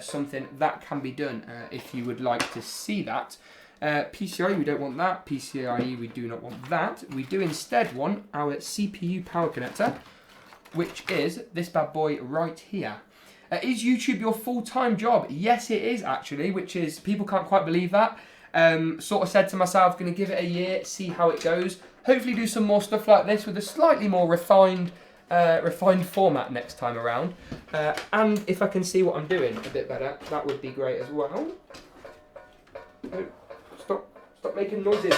something that can be done if you would like to see that. PCIe, we don't want that. PCIe, we do not want that. We do instead want our CPU power connector, which is this bad boy right here. Is YouTube your full-time job? Yes, it is actually, which is, people can't quite believe that. Sort of said to myself, going to give it a year, see how it goes. Hopefully do some more stuff like this with a slightly more refined format next time around. And if I can see what I'm doing a bit better, that would be great as well. Oh, stop making noises.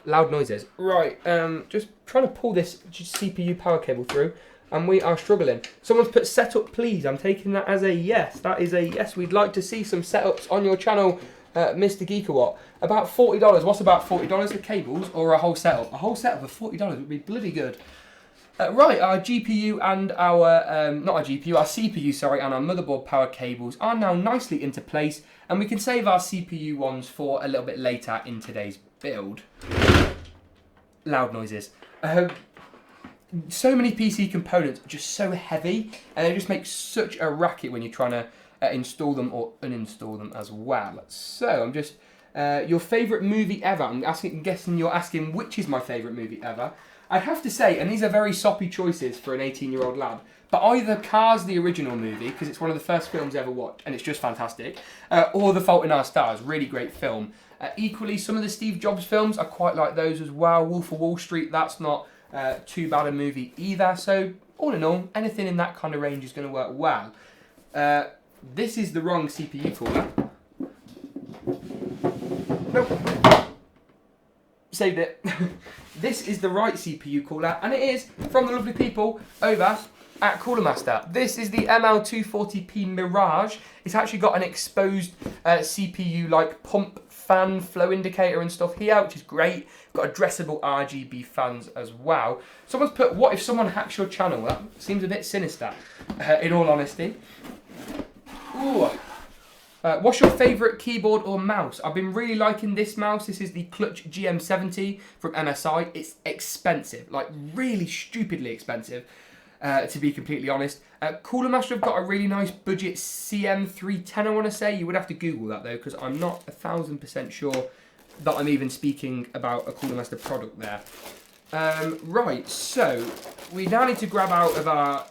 Loud noises. Right, just trying to pull this CPU power cable through, and we are struggling. Someone's put setup please. I'm taking that as a yes. That is a yes. We'd like to see some setups on your channel, Mr. Geekawatt. About $40. What's about $40 for cables or a whole setup? A whole setup for $40 would be bloody good. Right, our GPU and our, not our GPU, our CPU, sorry, and our motherboard power cables are now nicely into place, and we can save our CPU ones for a little bit later in today's build. Loud noises. So many PC components are just so heavy, and they just make such a racket when you're trying to install them or uninstall them as well. So I'm just your favourite movie ever. I'm guessing you're asking which is my favourite movie ever. I'd have to say, and these are very soppy choices for an 18-year-old lad, but either Cars, the original movie, because it's one of the first films I ever watched, and it's just fantastic, or The Fault in Our Stars, really great film. Equally, some of the Steve Jobs films, I quite like those as well. Wolf of Wall Street, that's not too bad a movie either. So, all in all, anything in that kind of range is going to work well. This is the wrong CPU cooler. Nope. Saved it. This is the right CPU cooler, and it is from the lovely people over at Cooler Master. This is the ML240p Mirage. It's actually got an exposed CPU like pump fan flow indicator and stuff here, which is great. Got addressable RGB fans as well. Someone's put, what if someone hacks your channel? That seems a bit sinister, in all honesty. Ooh. What's your favourite keyboard or mouse? I've been really liking this mouse. This is the Clutch GM70 from MSI. It's expensive, like really stupidly expensive, to be completely honest. Cooler Master have got a really nice budget CM310, I want to say. You would have to Google that though, because I'm not 1000% sure that I'm even speaking about a Cooler Master product there. Right, so we now need to grab out of our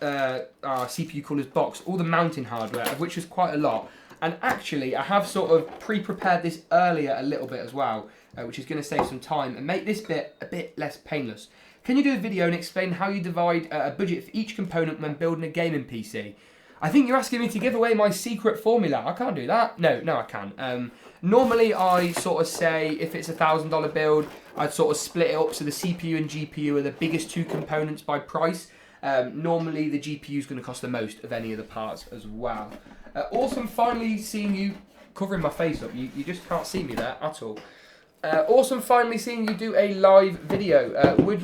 CPU cooler's box all the mounting hardware, of which is quite a lot. And actually, I have sort of pre-prepared this earlier a little bit as well, which is going to save some time and make this bit a bit less painless. Can you do a video and explain how you divide a budget for each component when building a gaming PC? I think you're asking me to give away my secret formula. I can't do that. No, I can. Normally, I sort of say if it's a $1,000 build, I'd sort of split it up so the CPU and GPU are the biggest two components by price. Normally, the GPU is going to cost the most of any of the parts as well. Awesome finally seeing you covering my face up. You just can't see me there at all. Awesome finally seeing you do a live video. Would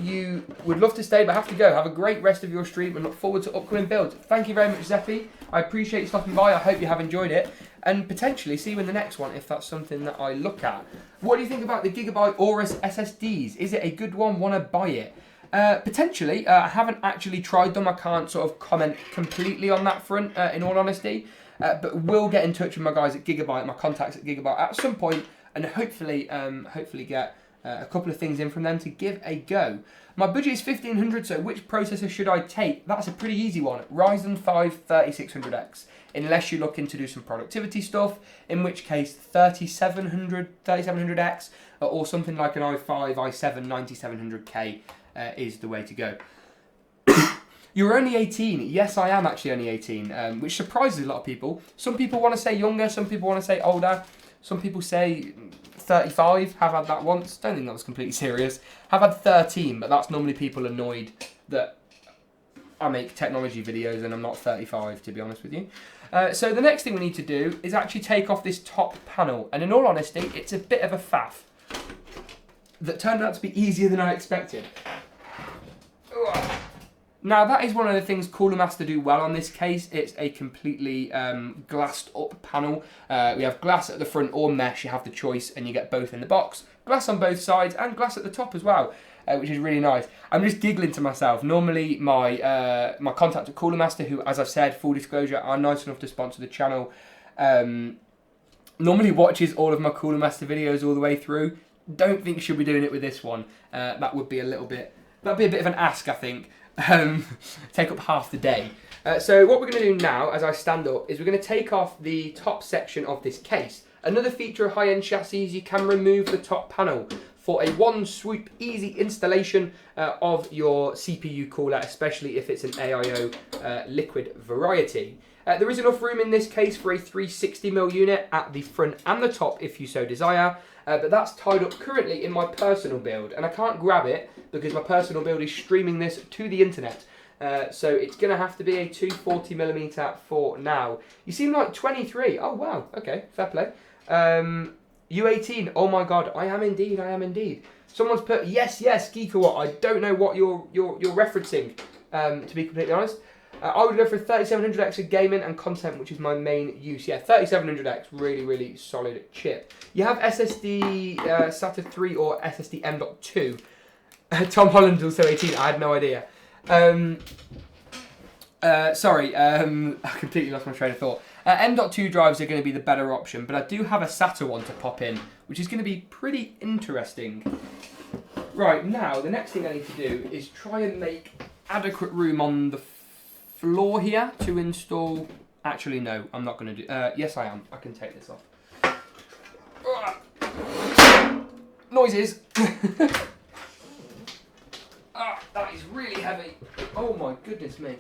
love to stay but have to go. Have a great rest of your stream and look forward to upcoming builds. Thank you very much, Zeppi. I appreciate you stopping by. I hope you have enjoyed it. And potentially see you in the next one if that's something that I look at. What do you think about the Gigabyte Aorus SSDs? Is it a good one? Want to buy it? Potentially. I haven't actually tried them. I can't sort of comment completely on that front, in all honesty. But we'll get in touch with my guys at Gigabyte, my contacts at Gigabyte at some point, and hopefully get a couple of things in from them to give a go. My budget is 1500, so which processor should I take? That's a pretty easy one. Ryzen 5 3600X, unless you're looking to do some productivity stuff, in which case 3700X, or something like an i5, i7 9700K is the way to go. You're only 18. Yes, I am actually only 18, which surprises a lot of people. Some people want to say younger, some people want to say older, some people say 35. Have had that once. Don't think that was completely serious. Have had 13, but that's normally people annoyed that I make technology videos and I'm not 35, to be honest with you. So the next thing we need to do is actually take off this top panel. And in all honesty, it's a bit of a faff that turned out to be easier than I expected. Now, that is one of the things Cooler Master do well on this case. It's a completely glassed up panel. We have glass at the front or mesh. You have the choice and you get both in the box. Glass on both sides and glass at the top as well, which is really nice. I'm just giggling to myself. Normally, my contact at Cooler Master, who, as I've said, full disclosure, are nice enough to sponsor the channel, normally watches all of my Cooler Master videos all the way through. Don't think she'll be doing it with this one. That would be a bit of an ask, I think. Take up half the day. So what we're going to do now, as I stand up, is we're going to take off the top section of this case. Another feature of high-end chassis is you can remove the top panel for a one-swoop easy installation of your CPU cooler, especially if it's an AIO liquid variety. There is enough room in this case for a 360mm unit at the front and the top if you so desire. But that's tied up currently in my personal build, and I can't grab it because my personal build is streaming this to the internet. So it's going to have to be a 240mm for now. You seem like 23. Oh, wow. Okay, fair play. U18. Oh, my God. I am indeed. Someone's put, yes, Geekawatt. I don't know what you're referencing, to be completely honest. I would go for a 3700X for gaming and content, which is my main use. Yeah, 3700X, really solid chip. You have SSD SATA 3 or SSD M.2. Tom Holland's also 18. I had no idea. Sorry, I completely lost my train of thought. M.2 drives are going to be the better option, but I do have a SATA one to pop in, which is going to be pretty interesting. Right, now, the next thing I need to do is try and make adequate room on the floor here to install... Actually, no, I'm not going to do... yes, I am. I can take this off. Noises! That is really heavy. Oh my goodness me.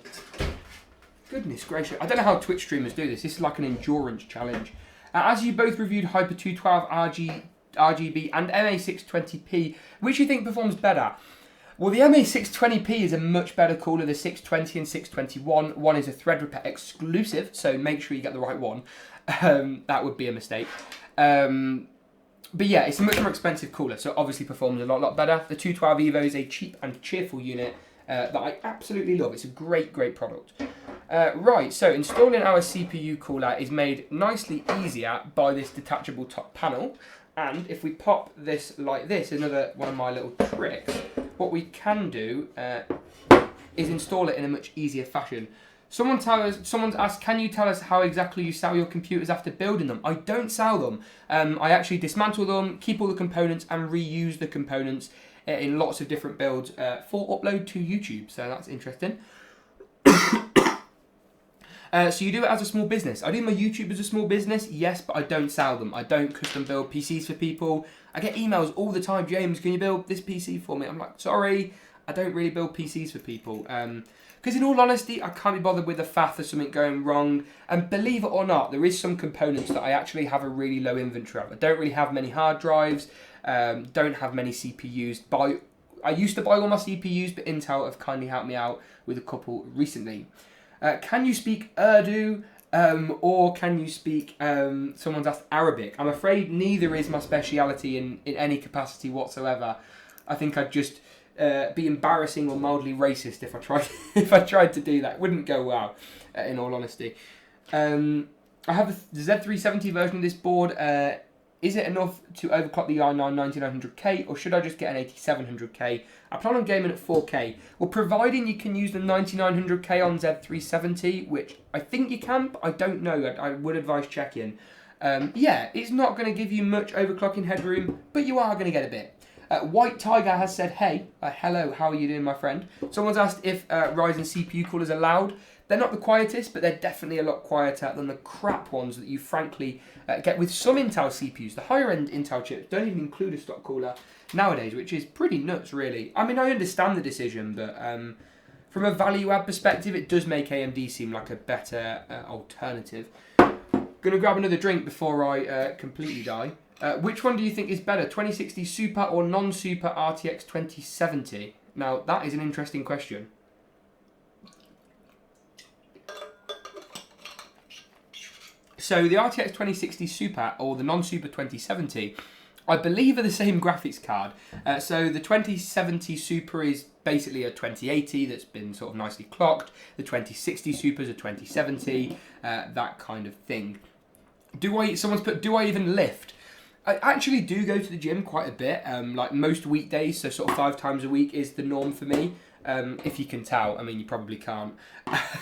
Goodness gracious. I don't know how Twitch streamers do this. This is like an endurance challenge. As you both reviewed Hyper 212 RGB and MA620p, which do you think performs better? Well, the MA620p is a much better cooler. The 620 and 621. One is a Threadripper exclusive, so make sure you get the right one. That would be a mistake. But yeah, it's a much more expensive cooler, so it obviously performs a lot better. The 212 Evo is a cheap and cheerful unit that I absolutely love. It's a great product. Right, so installing our CPU cooler is made nicely easier by this detachable top panel. And if we pop this like this, another one of my little tricks, what we can do is install it in a much easier fashion. Someone's asked, can you tell us how exactly you sell your computers after building them? I don't sell them. I actually dismantle them, keep all the components, and reuse the components in lots of different builds for upload to YouTube. So that's interesting. So you do it as a small business. I do my YouTube as a small business, yes, but I don't sell them. I don't custom build PCs for people. I get emails all the time, James, can you build this PC for me? I'm like, sorry, I don't really build PCs for people. Because in all honesty, I can't be bothered with the faff of something going wrong. And believe it or not, there is some components that I actually have a really low inventory of. I don't really have many hard drives, don't have many CPUs. I used to buy all my CPUs, but Intel have kindly helped me out with a couple recently. Can you speak Urdu or can you speak, someone's asked Arabic? I'm afraid neither is my speciality in any capacity whatsoever. I think I'd just be embarrassing or mildly racist if I tried to do that. It wouldn't go well, in all honesty. I have a Z370 version of this board. Is it enough to overclock the i9 9900K, or should I just get an 8700K? I plan on gaming at 4K. Well, providing you can use the 9900K on Z370, which I think you can, but I don't know. I would advise checking. Yeah, it's not going to give you much overclocking headroom, but you are going to get a bit. White Tiger has said, hey, hello, how are you doing, my friend? Someone's asked if Ryzen CPU coolers are loud. They're not the quietest, but they're definitely a lot quieter than the crap ones that you frankly get with some Intel CPUs. The higher end Intel chips don't even include a stock cooler nowadays, which is pretty nuts, really. I mean, I understand the decision, but from a value add perspective, it does make AMD seem like a better alternative. Gonna grab another drink before I completely die. Which one do you think is better, 2060 Super or non-Super RTX 2070? Now, that is an interesting question. So the RTX 2060 Super or the non-Super 2070, I believe are the same graphics card. So the 2070 Super is basically a 2080 that's been sort of nicely clocked. The 2060 Super is a 2070, that kind of thing. Someone's put, do I even lift? I actually do go to the gym quite a bit, like most weekdays, so sort of 5 times a week is the norm for me. If you can tell, I mean, you probably can't,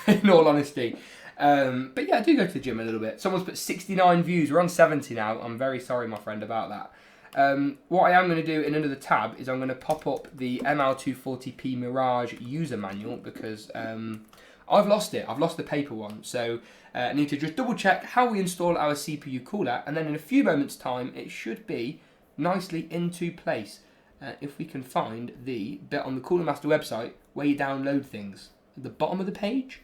in all honesty. But yeah, I do go to the gym a little bit. Someone's put 69 views. We're on 70 now. I'm very sorry, my friend, about that. What I am going to do in another tab is I'm going to pop up the ML240p Mirage user manual because I've lost it. I've lost the paper one. So I need to just double check how we install our CPU cooler. And then in a few moments' time, it should be nicely into place. If we can find the bit on the Cooler Master website where you download things. At the bottom of the page.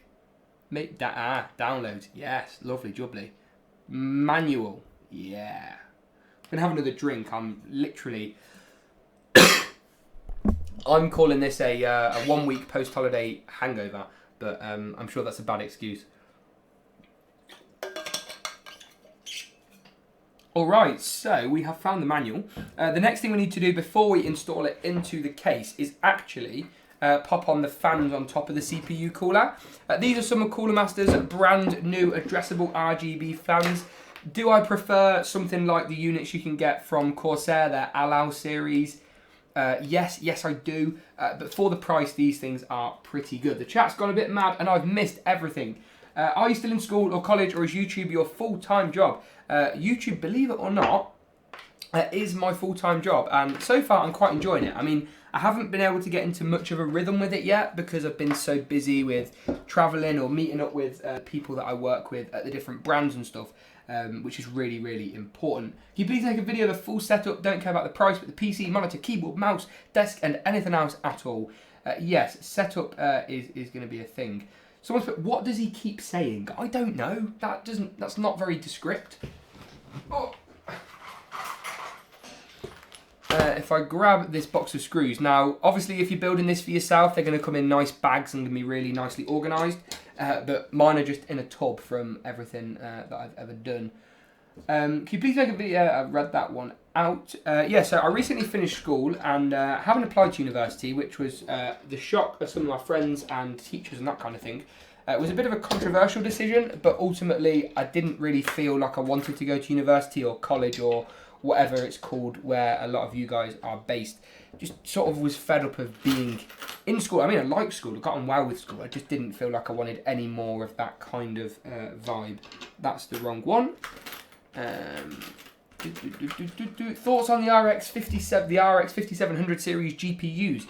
Downloads. Yes, lovely, jubbly. Manual. Yeah. I'm going to have another drink. I'm literally... I'm calling this a 1 week post-holiday hangover, but I'm sure that's a bad excuse. Alright, so we have found the manual. The next thing we need to do before we install it into the case is actually pop on the fans on top of the CPU cooler. These are some of Cooler Master's brand new addressable RGB fans. Do I prefer something like the units you can get from Corsair, their Allow series? Yes I do, but for the price these things are pretty good. The chat's gone a bit mad and I've missed everything. Are you still in school or college, or is YouTube your full-time job? YouTube, believe it or not, is my full-time job, and so far I'm quite enjoying it. I mean, I haven't been able to get into much of a rhythm with it yet because I've been so busy with travelling or meeting up with people that I work with at the different brands and stuff, which is really, really important. Can you please make a video of the full setup? Don't care about the price, but the PC, monitor, keyboard, mouse, desk, and anything else at all. Yes, setup is going to be a thing. Someone's put, what does he keep saying? I don't know. That's not very descript. Oh. If I grab this box of screws, now obviously if you're building this for yourself, they're going to come in nice bags and going to be really nicely organised, but mine are just in a tub from everything that I've ever done. Can you please make a video? I've read that one out. Yeah, so I recently finished school and haven't applied to university, which was the shock of some of my friends and teachers and that kind of thing. It was a bit of a controversial decision, but ultimately I didn't really feel like I wanted to go to university or college or whatever it's called, where a lot of you guys are based. Just sort of was fed up of being in school. I mean, I liked school, I got on well with school. I just didn't feel like I wanted any more of that kind of vibe. That's the wrong one. Thoughts on the RX 5700 series GPUs?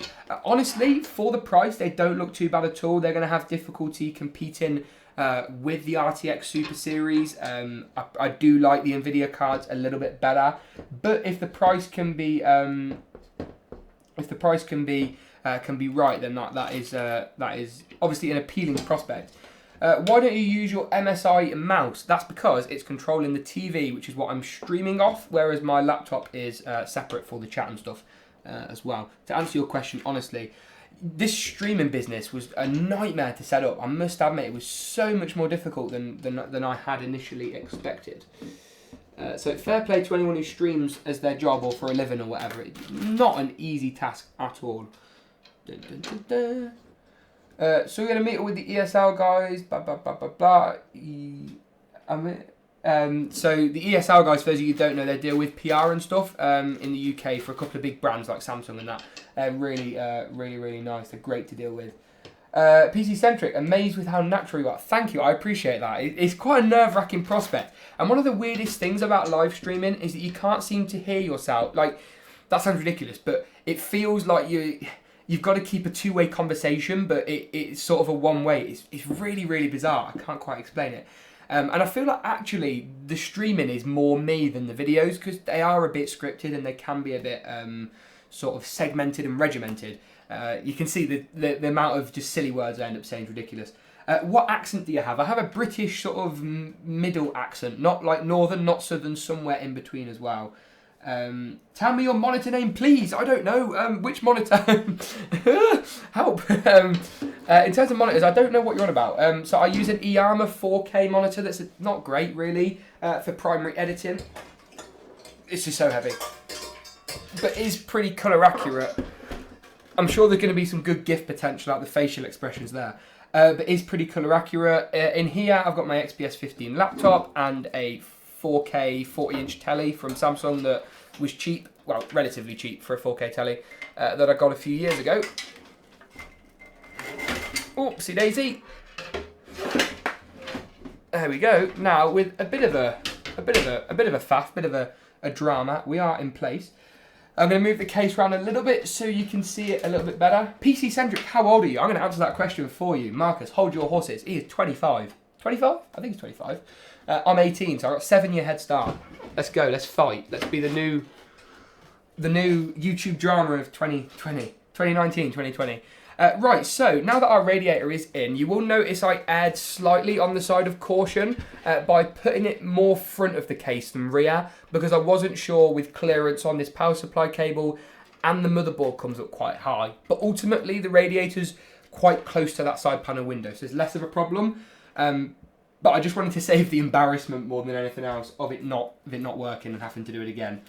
Honestly, for the price, they don't look too bad at all. They're going to have difficulty competing with the RTX Super Series. I do like the Nvidia cards a little bit better, but if the price can be right, then that is obviously an appealing prospect. Why don't you use your MSI mouse? That's because it's controlling the TV, which is what I'm streaming off, whereas my laptop is separate for the chat and stuff as well. To answer your question honestly, this streaming business was a nightmare to set up. I must admit, it was so much more difficult than I had initially expected. So fair play to anyone who streams as their job or for a living or whatever. It's not an easy task at all. Dun, dun, dun, dun. So we're going to meet up with the ESL guys, blah, blah, blah, blah, blah. So the ESL guys, for those of you who don't know, they deal with PR and stuff in the UK for a couple of big brands like Samsung and that. Really, really nice. They're great to deal with. PC Centric, amazed with how natural you are. Thank you, I appreciate that. It's quite a nerve-wracking prospect. And one of the weirdest things about live streaming is that you can't seem to hear yourself. Like, that sounds ridiculous, but it feels like you've got to keep a two-way conversation, but it's sort of a one-way. It's really, really bizarre. I can't quite explain it. And I feel like actually the streaming is more me than the videos, because they are a bit scripted and they can be a bit sort of segmented and regimented. You can see the amount of just silly words I end up saying is ridiculous. What accent do you have? I have a British sort of middle accent, not like northern, not southern, somewhere in between as well. Tell me your monitor name, please. I don't know. Which monitor? Help. In terms of monitors, I don't know what you're on about. So I use an Iyama 4K monitor that's not great, really, for primary editing. It's just so heavy. But is pretty colour accurate. I'm sure there's going to be some good GIF potential out the facial expressions there. But is pretty colour accurate. In here, I've got my XPS 15 laptop and a 4K 40-inch telly from Samsung that was cheap, well, relatively cheap for a 4K telly, that I got a few years ago. Oopsie daisy. There we go. Now with a bit of a faff, bit of a drama, we are in place. I'm going to move the case around a little bit so you can see it a little bit better. PC Centric, how old are you? I'm going to answer that question for you. Marcus, hold your horses. He is 25. 25? I think he's 25. I'm 18, so I've got a 7-year head start. Let's go, let's fight. Let's be the new YouTube drama of 2019, 2020. Right, so now that our radiator is in, you will notice I aired slightly on the side of caution by putting it more front of the case than rear, because I wasn't sure with clearance on this power supply cable, and the motherboard comes up quite high. But ultimately, the radiator's quite close to that side panel window, so it's less of a problem. But I just wanted to save the embarrassment more than anything else of it not working and having to do it again.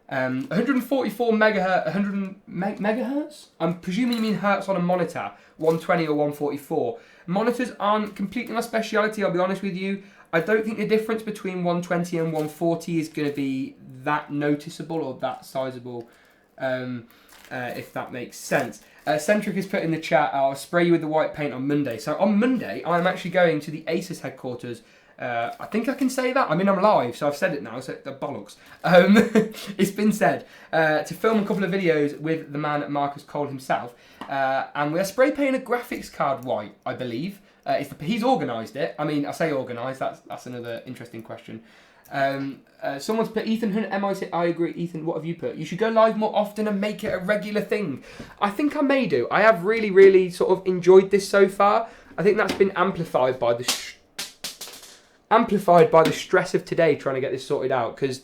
144 megahertz, 100 megahertz? I'm presuming you mean hertz on a monitor, 120 or 144. Monitors aren't completely my speciality, I'll be honest with you. I don't think the difference between 120 and 140 is going to be that noticeable or that sizable. if that makes sense. Centric has put in the chat, I'll spray you with the white paint on Monday. So on Monday, I'm actually going to the Asus headquarters. I think I can say that. I mean, I'm live, so I've said it now, so the bollocks. It's been said. To film a couple of videos with the man Marcus Cole himself. And we're spray painting a graphics card white, I believe. He's organised it. I mean, I say organised, that's another interesting question. Someone's put Ethan Hunt, I agree. Ethan, what have you put? You should go live more often and make it a regular thing. I think I may do. I have really, really sort of enjoyed this so far. I think that's been amplified by the stress of today trying to get this sorted out, because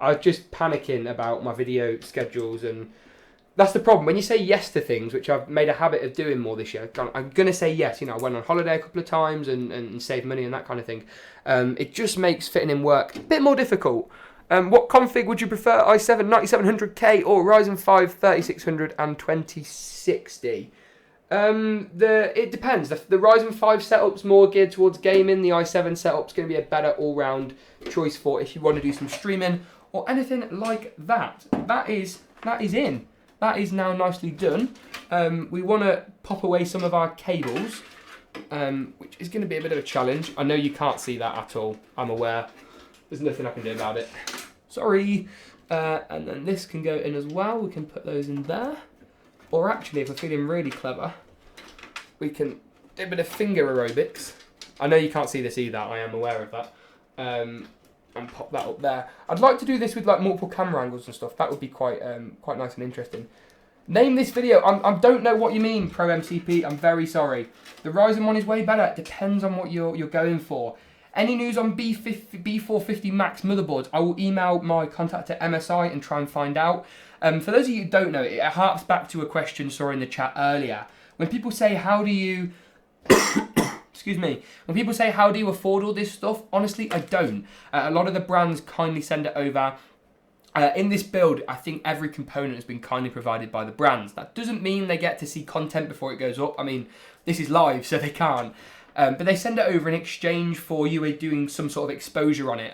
I was just panicking about my video schedules, and that's the problem. When you say yes to things, which I've made a habit of doing more this year, I'm going to say yes. You know, I went on holiday a couple of times and saved money and that kind of thing. It just makes fitting in work a bit more difficult. What config would you prefer, i7 9700K or Ryzen 5 3600 and 2060? It depends. The Ryzen 5 setup's more geared towards gaming. The i7 setup's going to be a better all-round choice for if you want to do some streaming or anything like that. That is in. That is now nicely done. We want to pop away some of our cables, which is going to be a bit of a challenge. I know you can't see that at all. I'm aware. There's nothing I can do about it. Sorry. And then this can go in as well. We can put those in there. Or actually, if we're feeling really clever, we can do a bit of finger aerobics. I know you can't see this either. I am aware of that. And pop that up there. I'd like to do this with like multiple camera angles and stuff. That would be quite nice and interesting. Name this video. I don't know what you mean, Pro MCP. I'm very sorry. The Ryzen one is way better. It depends on what you're going for. Any news on B450 Max motherboards? I will email my contact at MSI and try and find out. For those of you who don't know, it harps back to a question saw in the chat earlier. When people say, how do you... Excuse me. When people say, how do you afford all this stuff? Honestly, I don't. A lot of the brands kindly send it over. In this build, I think every component has been kindly provided by the brands. That doesn't mean they get to see content before it goes up. I mean, this is live, so they can't. But they send it over in exchange for you doing some sort of exposure on it.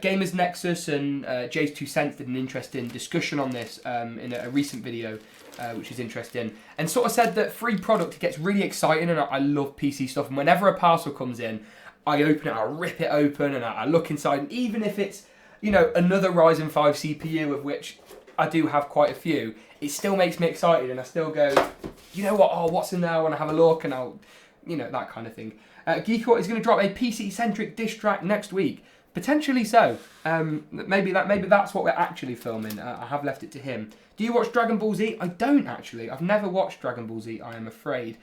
Gamers Nexus and Jay's 2 Cents did an interesting discussion on this in a recent video, which is interesting, and sort of said that free product gets really exciting, and I love PC stuff, and whenever a parcel comes in, I open it, I rip it open, and I look inside, and even if it's, you know, another Ryzen 5 CPU, of which I do have quite a few, it still makes me excited, and I still go, you know what, oh, what's in there, I want to have a look, and I'll, you know, that kind of thing. Geekort is going to drop a PC-centric diss track next week. Potentially so. Maybe that's what we're actually filming. I have left it to him. Do you watch Dragon Ball Z? I don't actually. I've never watched Dragon Ball Z, I am afraid.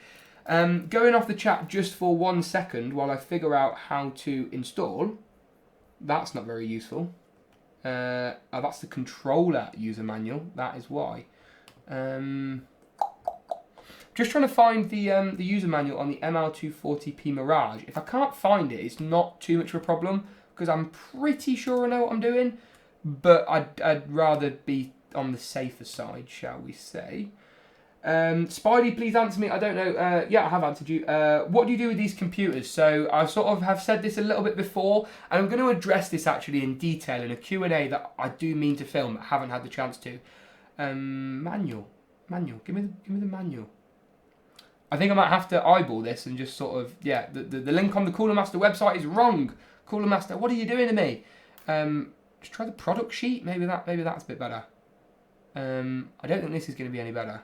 Going off the chat just for 1 second while I figure out how to install. That's not very useful. Oh, that's the controller user manual. That is why. Just trying to find the user manual on the ML240p Mirage. If I can't find it, it's not too much of a problem, because I'm pretty sure I know what I'm doing, but I'd rather be on the safer side, shall we say. Spidey, please answer me. I don't know. Yeah, I have answered you. What do you do with these computers? So I sort of have said this a little bit before, and I'm going to address this actually in detail in a Q&A that I do mean to film, but haven't had the chance to. Manual. Give me the manual. I think I might have to eyeball this and just sort of, yeah, the link on the Cooler Master website is wrong. Cooler Master, what are you doing to me? Just try the product sheet. Maybe that's a bit better. I don't think this is going to be any better.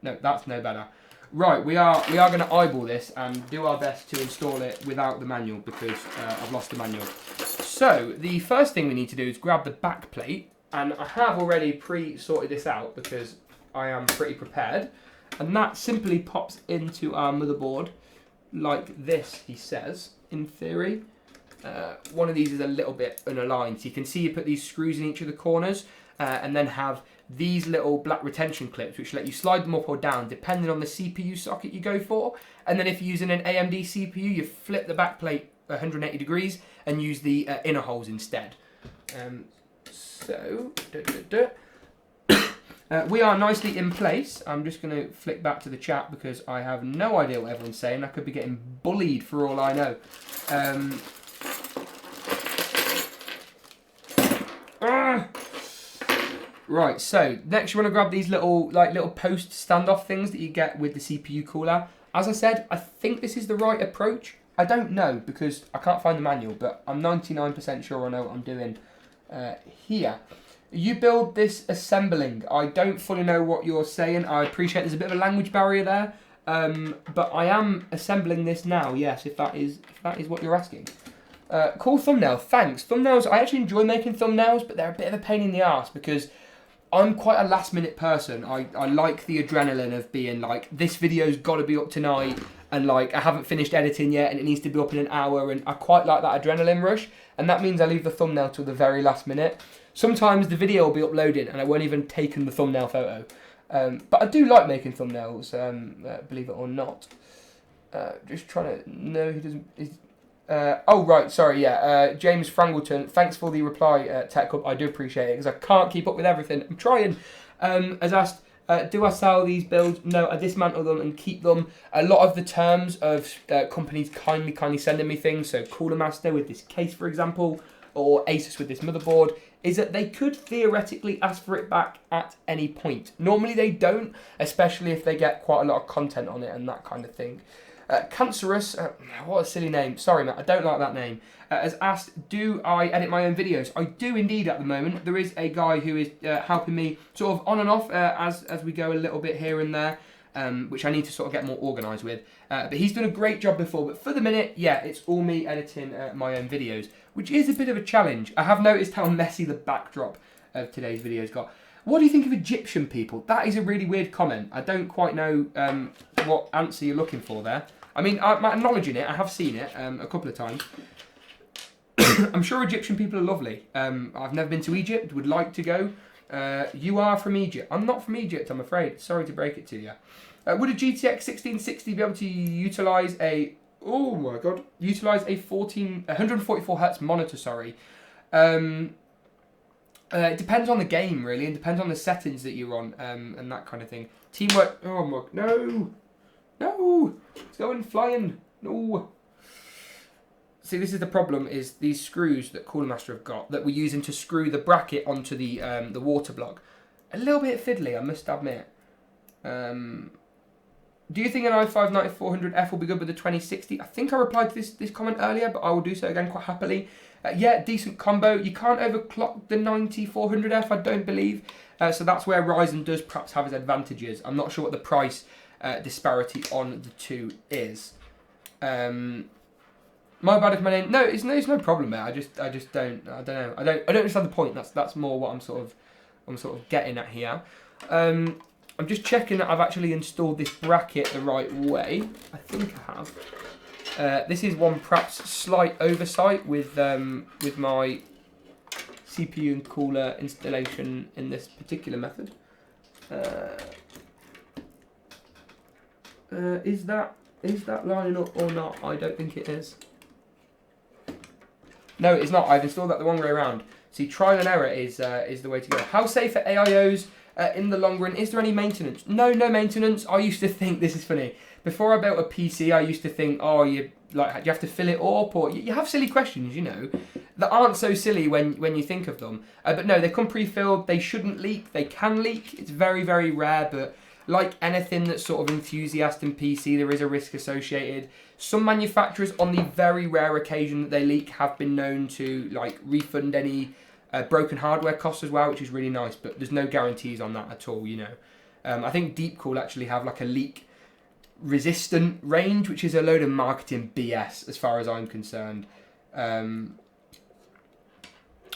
No, that's no better. Right, we are going to eyeball this and do our best to install it without the manual, because I've lost the manual. So the first thing we need to do is grab the back plate, and I have already pre-sorted this out because I am pretty prepared. And that simply pops into our motherboard like this, he says, in theory. One of these is a little bit unaligned. So you can see you put these screws in each of the corners and then have these little black retention clips which let you slide them up or down depending on the CPU socket you go for. And then if you're using an AMD CPU, you flip the back plate 180 degrees and use the inner holes instead. We are nicely in place. I'm just going to flick back to the chat because I have no idea what everyone's saying. I could be getting bullied for all I know. Right, so next you want to grab these little post standoff things that you get with the CPU cooler. As I said, I think this is the right approach. I don't know because I can't find the manual, but I'm 99% sure I know what I'm doing here. You build this assembling. I don't fully know what you're saying. I appreciate there's a bit of a language barrier there, but I am assembling this now. Yes, if that is what you're asking. Cool thumbnail. Thanks. Thumbnails. I actually enjoy making thumbnails, but they're a bit of a pain in the arse because I'm quite a last minute person. I like the adrenaline of being like, this video's got to be up tonight, and like I haven't finished editing yet and it needs to be up in an hour, and I quite like that adrenaline rush, and that means I leave the thumbnail till the very last minute. Sometimes the video will be uploaded and I won't even taken the thumbnail photo. But I do like making thumbnails, believe it or not. Just trying to... No, he doesn't... oh, right, sorry, yeah. James Frangleton, thanks for the reply, Tech Hub. I do appreciate it because I can't keep up with everything. I'm trying. Has asked, do I sell these builds? No, I dismantle them and keep them. A lot of the terms of companies kindly sending me things, so Cooler Master with this case, for example, or Asus with this motherboard, is that they could theoretically ask for it back at any point. Normally they don't, especially if they get quite a lot of content on it and that kind of thing. Cancerous, what a silly name, sorry Matt, I don't like that name, has asked, do I edit my own videos? I do indeed at the moment. There is a guy who is helping me sort of on and off as we go a little bit here and there, which I need to sort of get more organised with. But he's done a great job before, but for the minute, yeah, it's all me editing my own videos, which is a bit of a challenge. I have noticed how messy the backdrop of today's video's got. What do you think of Egyptian people? That is a really weird comment. I don't quite know what answer you're looking for there. I mean, I'm acknowledging it. I have seen it a couple of times. I'm sure Egyptian people are lovely. I've never been to Egypt, would like to go. You are from Egypt. I'm not from Egypt, I'm afraid. Sorry to break it to you. Would a GTX 1660 be able to utilise a... Oh my god. Utilise a 144 Hz monitor, sorry. It depends on the game, really. It depends on the settings that you're on and that kind of thing. Teamwork... Oh my... No! No! It's going flying. No! See, this is the problem, is these screws that Cooler Master have got that we're using to screw the bracket onto the water block. A little bit fiddly, I must admit. Do you think an i5 9400F will be good with the 2060? I think I replied to this comment earlier, but I will do so again quite happily. Yeah, decent combo. You can't overclock the 9400F, I don't believe. So that's where Ryzen does perhaps have its advantages. I'm not sure what the price disparity on the two is. My bad if my name... No, it's no problem, mate. I just don't... I don't know. I don't understand the point. That's more what I'm sort of getting at here. I'm just checking that I've actually installed this bracket the right way. I think I have. This is one perhaps slight oversight with my CPU and cooler installation in this particular method. Is that lining up or not? I don't think it is. No, it's not. I've installed that the wrong way around. See, trial and error is the way to go. How safe are AIOs in the long run? Is there any maintenance? No maintenance. I used to think, this is funny, before I built a PC, I used to think, oh, do you have to fill it up? Or you have silly questions, you know, that aren't so silly when you think of them. But no, they come pre-filled. They shouldn't leak. They can leak. It's very, very rare, but like anything that's sort of enthusiast in PC, there is a risk associated. Some manufacturers, on the very rare occasion that they leak, have been known to like refund any broken hardware costs as well, which is really nice, but there's no guarantees on that at all, you know. I think Deepcool actually have like a leak resistant range, which is a load of marketing BS as far as I'm concerned. No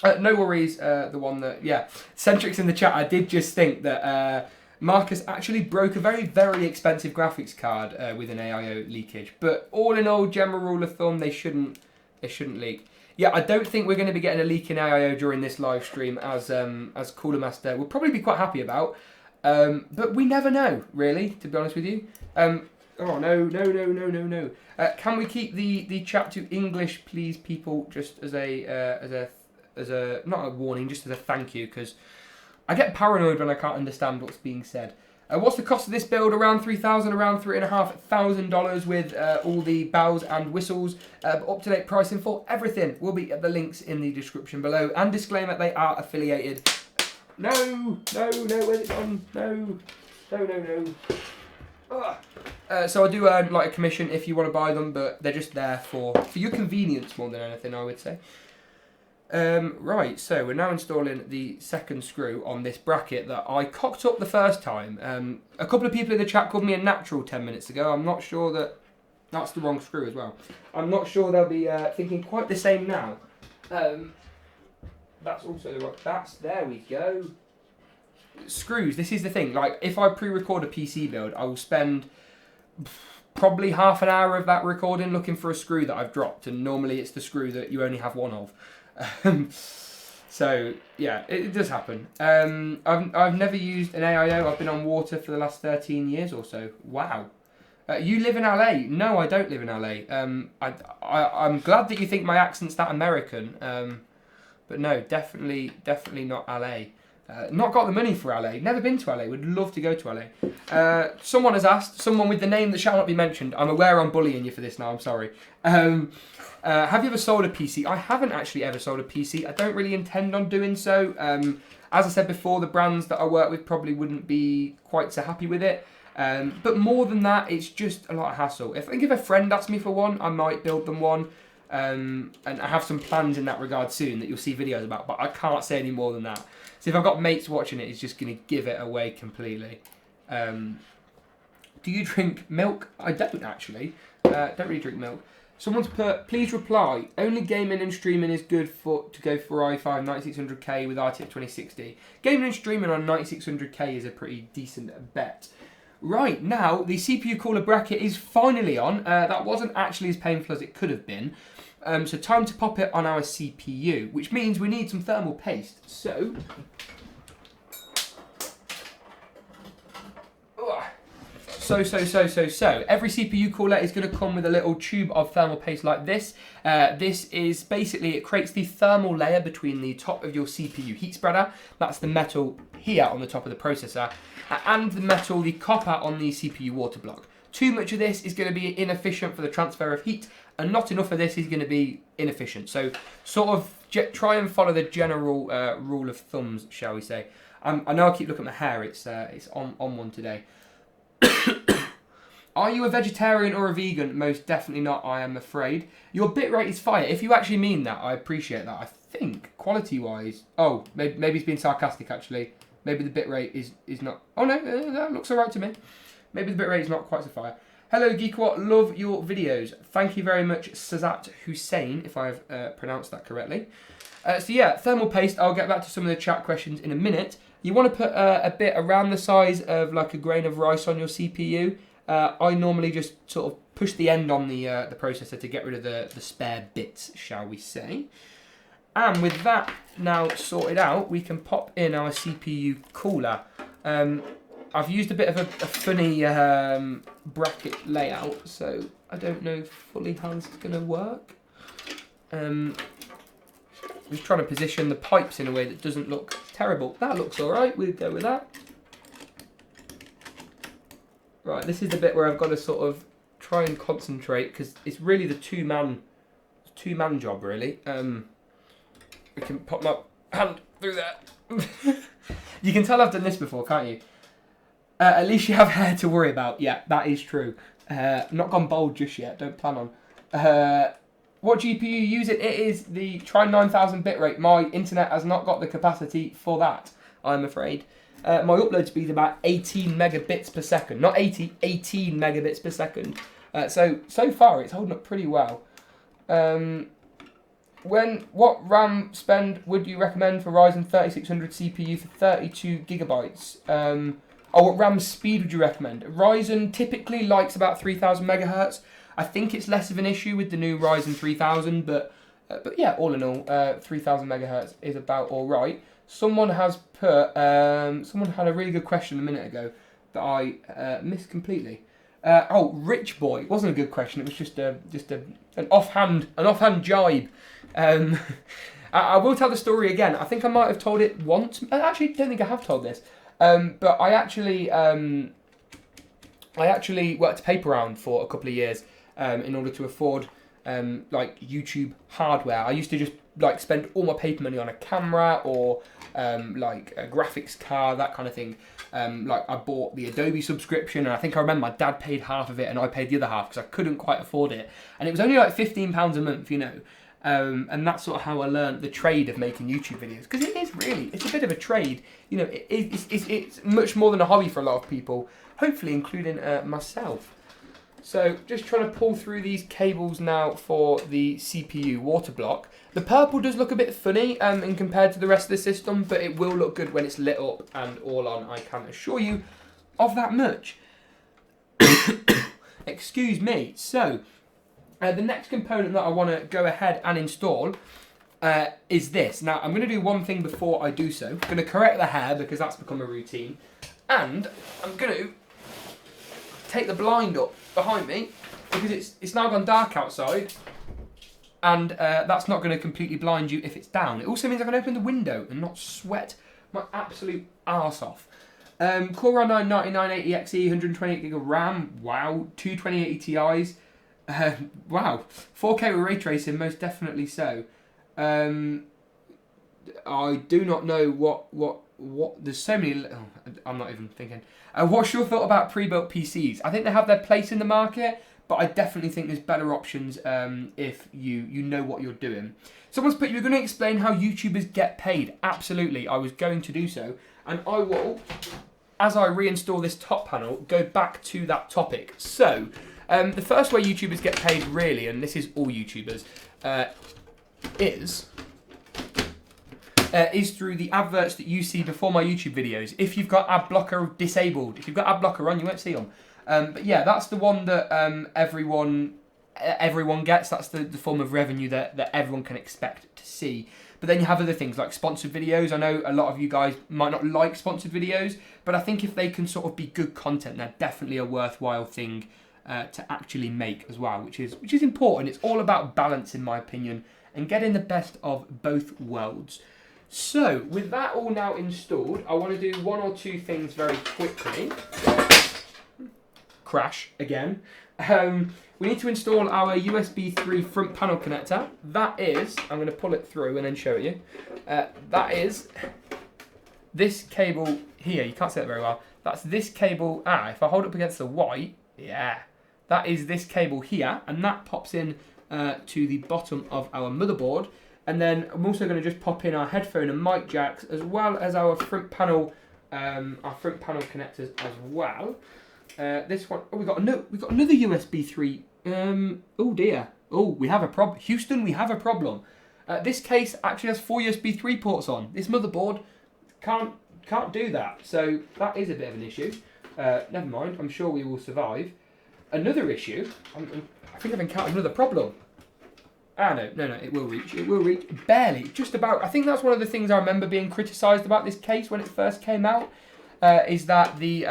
worries, the one that, yeah. Centrix in the chat, I did just think that Marcus actually broke a very, very expensive graphics card with an AIO leakage. But all in all, general rule of thumb, they shouldn't leak. Yeah, I don't think we're going to be getting a leak in AIO during this live stream, as Cooler Master will probably be quite happy about. But we never know, really, to be honest with you. Oh, no. Can we keep the chat to English, please, people, just as a not a warning, just as a thank you, because I get paranoid when I can't understand what's being said. What's the cost of this build? Around $3,000, around $3,500 with all the bells and whistles. Up-to-date pricing for everything will be at the links in the description below. And disclaimer, they are affiliated. No, where's it gone? No. So I do earn like a commission if you want to buy them, but they're just there for your convenience more than anything, I would say. Right, so we're now installing the second screw on this bracket that I cocked up the first time. A couple of people in the chat called me a natural 10 minutes ago. I'm not sure that's the wrong screw as well. I'm not sure they'll be thinking quite the same now. That's also the right. There we go. Screws. This is the thing. Like, if I pre-record a PC build, I will spend probably half an hour of that recording looking for a screw that I've dropped, and normally it's the screw that you only have one of. So yeah, it does happen. I've never used an AIO. I've been on water for the last 13 years or so. Wow. You live in LA? No, I don't live in LA. I'm glad that you think my accent's that American. But no, definitely not LA. Not got the money for LA. Never been to LA. Would love to go to LA. Someone has asked, someone with the name that shall not be mentioned. I'm aware I'm bullying you for this now. I'm sorry. Have you ever sold a PC? I haven't actually ever sold a PC. I don't really intend on doing so. As I said before, the brands that I work with probably wouldn't be quite so happy with it. But more than that, it's just a lot of hassle. If a friend asks me for one, I might build them one. And I have some plans in that regard soon that you'll see videos about, but I can't say any more than that. So if I've got mates watching it, it's just going to give it away completely. Do you drink milk? I don't actually. Don't really drink milk. Someone's put, please reply, only gaming and streaming is good to go for i5 9600K with RTX 2060. Gaming and streaming on 9600K is a pretty decent bet. Right, now the CPU cooler bracket is finally on. That wasn't actually as painful as it could have been. So time to pop it on our CPU, which means we need some thermal paste. So, every CPU cooler is going to come with a little tube of thermal paste like this. This is basically, it creates the thermal layer between the top of your CPU heat spreader. That's the metal here on the top of the processor. And the metal, the copper on the CPU water block. Too much of this is going to be inefficient for the transfer of heat, and not enough of this is going to be inefficient. So sort of try and follow the general rule of thumbs, shall we say. I know I keep looking at my hair, it's on one today. Are you a vegetarian or a vegan? Most definitely not, I am afraid. Your bitrate is fire. If you actually mean that, I appreciate that. I think, quality-wise... Oh, maybe it's being sarcastic, actually. Maybe the bitrate is not... Oh, no, that looks alright to me. Maybe the bitrate is not quite so fire. Hello, Geekwat. Love your videos. Thank you very much, Sazat Hussein, if I've pronounced that correctly. So, yeah, thermal paste. I'll get back to some of the chat questions in a minute. You want to put a bit around the size of like a grain of rice on your CPU. I normally just sort of push the end on the processor to get rid of the spare bits, shall we say. And with that now sorted out, we can pop in our CPU cooler. I've used a bit of a funny bracket layout, so I don't know fully how this is going to work. I'm just trying to position the pipes in a way that doesn't look terrible. That looks alright, we'll go with that. Right, this is the bit where I've got to sort of try and concentrate, because it's really the two-man job, really. We can pop my hand through there. You can tell I've done this before, can't you? At least you have hair to worry about. Yeah, that is true. Not gone bald just yet, don't plan on. What GPU you use it? It is the Try 9000 bitrate. My internet has not got the capacity for that, I'm afraid. My upload speed is about 18 megabits per second. Not 80, 18 megabits per second. So far it's holding up pretty well. What RAM spend would you recommend for Ryzen 3600 CPU for 32 gigabytes? What RAM speed would you recommend? Ryzen typically likes about 3000 megahertz. I think it's less of an issue with the new Ryzen 3000, but yeah, all in all, 3000 megahertz is about all right. Someone has put, someone had a really good question a minute ago that I missed completely. Rich boy, it wasn't a good question. It was just an offhand jibe. I will tell the story again. I think I might have told it once. I actually don't think I have told this. But I actually worked a paper round for a couple of years in order to afford like YouTube hardware. I used to just like spend all my paper money on a camera or like a graphics card, that kind of thing. Like I bought the Adobe subscription, and I think I remember my dad paid half of it and I paid the other half because I couldn't quite afford it. And it was only like £15 a month, you know. And that's sort of how I learned the trade of making YouTube videos, because it is really, it's a bit of a trade, you know. It's much more than a hobby for a lot of people, hopefully including myself. So just trying to pull through these cables now for the CPU water block. The purple does look a bit funny in compared to the rest of the system, but it will look good when it's lit up and all on, I can assure you of that much. Excuse me. So the next component that I want to go ahead and install is this. Now, I'm going to do one thing before I do so. I'm going to correct the hair because that's become a routine. And I'm going to take the blind up behind me because it's now gone dark outside. And that's not going to completely blind you if it's down. It also means I can open the window and not sweat my absolute arse off. Core i9 9980XE, 128GB of RAM. Wow. 2 2080 Ti's. Wow, 4K with ray tracing, most definitely so. I do not know what. There's so many. Oh, I'm not even thinking. What's your thought about pre-built PCs? I think they have their place in the market, but I definitely think there's better options if you know what you're doing. Someone's put, you're going to explain how YouTubers get paid. Absolutely, I was going to do so, and I will, as I reinstall this top panel, go back to that topic. So. The first way YouTubers get paid, really, and this is all YouTubers, is through the adverts that you see before my YouTube videos. If you've got ad blocker disabled, if you've got ad blocker on, you won't see them. But yeah, that's the one that everyone gets. That's the form of revenue that everyone can expect to see. But then you have other things like sponsored videos. I know a lot of you guys might not like sponsored videos, but I think if they can sort of be good content, they're definitely a worthwhile thing to actually make as well, which is important. It's all about balance, in my opinion, and getting the best of both worlds. So with that all now installed, I want to do one or two things very quickly. Crash again. We need to install our USB 3 front panel connector. That is, I'm going to pull it through and then show it you. That is this cable here. You can't see it very well. That's this cable. If I hold it up against the white, yeah. That is this cable here, and that pops in to the bottom of our motherboard. And then I'm also going to just pop in our headphone and mic jacks, as well as our front panel connectors as well. This one, we've got another USB 3. Oh dear. Oh, we have a problem. Houston, we have a problem. This case actually has 4 USB 3 ports on. This motherboard can't do that, so that is a bit of an issue. Never mind. I'm sure we will survive. Another issue. I think I've encountered another problem. No, it will reach. It will reach. Barely. Just about. I think that's one of the things I remember being criticised about this case when it first came out, is that the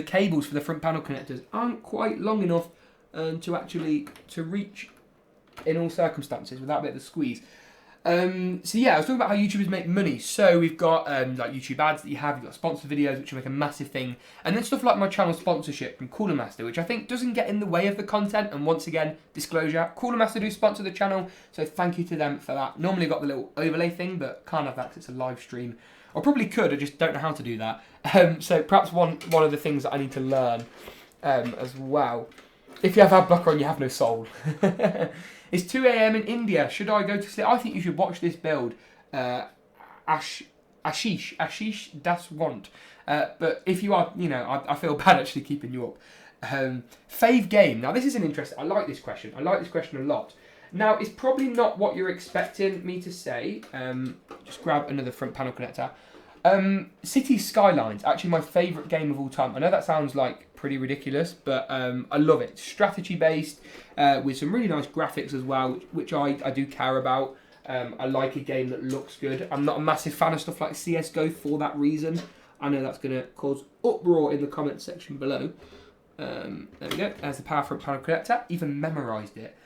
cables for the front panel connectors aren't quite long enough to reach in all circumstances without a bit of a squeeze. So yeah, I was talking about how YouTubers make money. So we've got like YouTube ads that you have, you've got sponsored videos, which make a massive thing, and then stuff like my channel sponsorship from Cooler Master, which I think doesn't get in the way of the content. And once again, disclosure, Cooler Master do sponsor the channel, so thank you to them for that. Normally got the little overlay thing, but can't have that because it's a live stream. I probably could, I just don't know how to do that. So perhaps one of the things that I need to learn as well. If you have ad blocker on, you have no soul. It's 2 AM in India. Should I go to sleep? I think you should watch this build. Ashish Das Want. But if you are, I feel bad actually keeping you up. Fave game. Now this is an interesting. I like this question. I like this question a lot. Now it's probably not what you're expecting me to say. Just grab another front panel connector. City Skylines, actually my favourite game of all time. I know that sounds like pretty ridiculous, but I love it. Strategy based, with some really nice graphics as well, which I do care about. I like a game that looks good. I'm not a massive fan of stuff like CSGO for that reason. I know that's going to cause uproar in the comments section below. There we go, there's the power front panel connector. Even memorised it.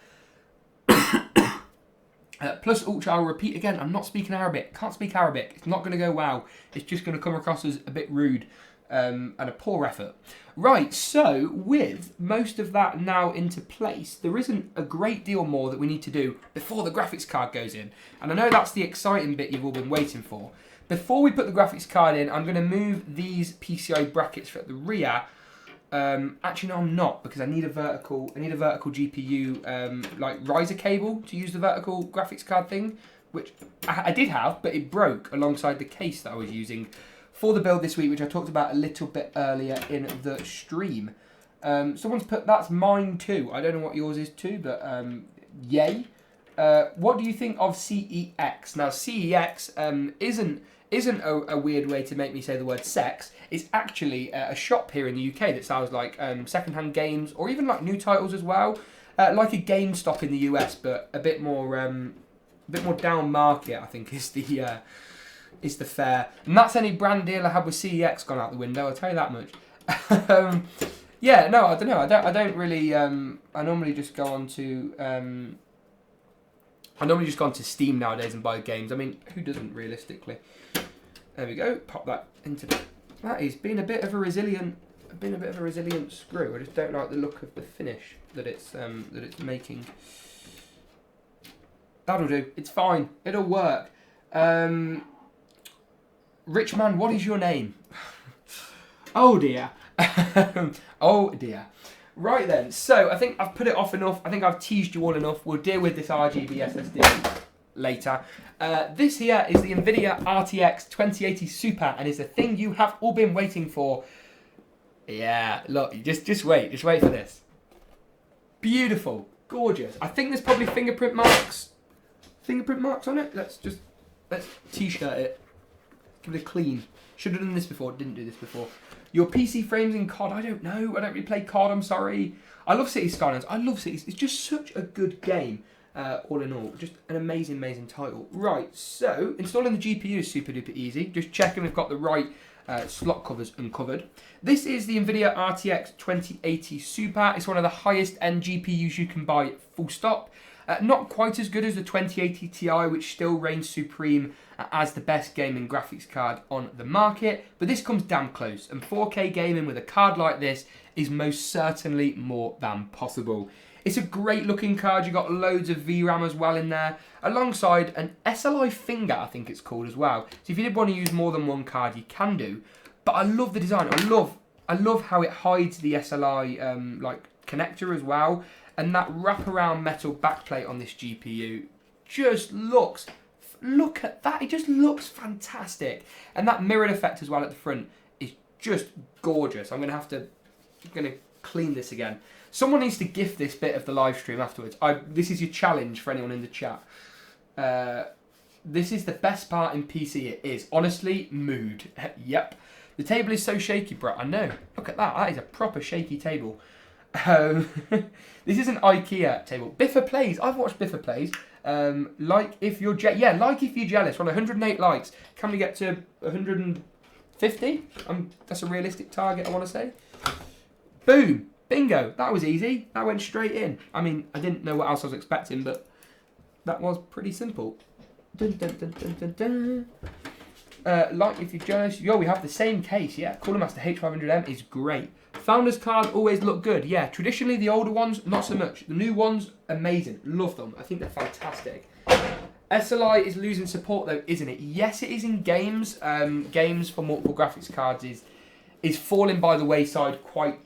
Plus ultra, I'll repeat again, I'm not speaking Arabic. Can't speak Arabic. It's not going to go well. It's just going to come across as a bit rude. and a poor effort. Right, so with most of that now into place, there isn't a great deal more that we need to do before the graphics card goes in. And I know that's the exciting bit you've all been waiting for. Before we put the graphics card in, I'm going to move these PCI brackets at the rear. Actually, no, I'm not, because I need a vertical GPU like riser cable to use the vertical graphics card thing, which I did have, but it broke alongside the case that I was using for the build this week, which I talked about a little bit earlier in the stream. Someone's put, that's mine too. I don't know what yours is too, but yay. What do you think of CEX? Now, CEX isn't a weird way to make me say the word sex. It's actually a shop here in the UK that sells like secondhand games, or even like new titles as well. Like a GameStop in the US, but a bit more down market, I think, is the fare. And that's any brand deal I had with CEX gone out the window, I'll tell you that much. Yeah, no, I don't know. I don't really. I normally just go on to. I normally just go onto Steam nowadays and buy games. I mean, who doesn't realistically? There we go. Pop that into. That is being a bit of a resilient screw. I just don't like the look of the finish that it's making. That'll do. It's fine. It'll work. Rich man, what is your name? Oh dear. Oh dear. Right then, so I think I've put it off enough. I think I've teased you all enough. We'll deal with this RGB SSD later. This here is the NVIDIA RTX 2080 Super, and it's the thing you have all been waiting for. Yeah, look, just wait for this. Beautiful, gorgeous. I think there's probably fingerprint marks on it. Let's t-shirt it. Give it a clean. Should have done this before, didn't do this before. Your PC frames in COD, I don't know. I don't really play COD, I'm sorry. I love Cities Skylines. I love Cities. It's just such a good game, all in all. Just an amazing, amazing title. Right, so installing the GPU is super duper easy. Just checking we've got the right slot covers uncovered. This is the NVIDIA RTX 2080 Super. It's one of the highest end GPUs you can buy, full stop. Not quite as good as the 2080 Ti, which still reigns supreme as the best gaming graphics card on the market, but this comes damn close, and 4K gaming with a card like this is most certainly more than possible. It's a great looking card. You've got loads of VRAM as well in there, alongside an SLI finger, I think it's called as well. So if you did want to use more than one card, you can do. But I love the design. I love how it hides the SLI like connector as well. And that wraparound metal backplate on this GPU just look at that, it just looks fantastic. And that mirrored effect as well at the front is just gorgeous. I'm gonna clean this again. Someone needs to gift this bit of the live stream afterwards. This is your challenge for anyone in the chat. This is the best part in PC, it is. Honestly, mood. Yep. The table is so shaky, bro. I know. Look at that. That is a proper shaky table. This is an IKEA table. Biffa Plays. I've watched Biffa Plays. Like if you're jealous. On 108 likes, can we get to 150? That's a realistic target, I want to say. Boom. Bingo. That was easy. That went straight in. I mean, I didn't know what else I was expecting, but that was pretty simple. Dun, dun, dun, dun, dun, dun. Like if you're jealous. Yo, we have the same case. Yeah, Cooler Master H500M is great. Founders cards always look good. Yeah, traditionally the older ones, not so much. The new ones, amazing. Love them. I think they're fantastic. SLI is losing support though, isn't it? Yes, it is in games. Games for multiple graphics cards is falling by the wayside quite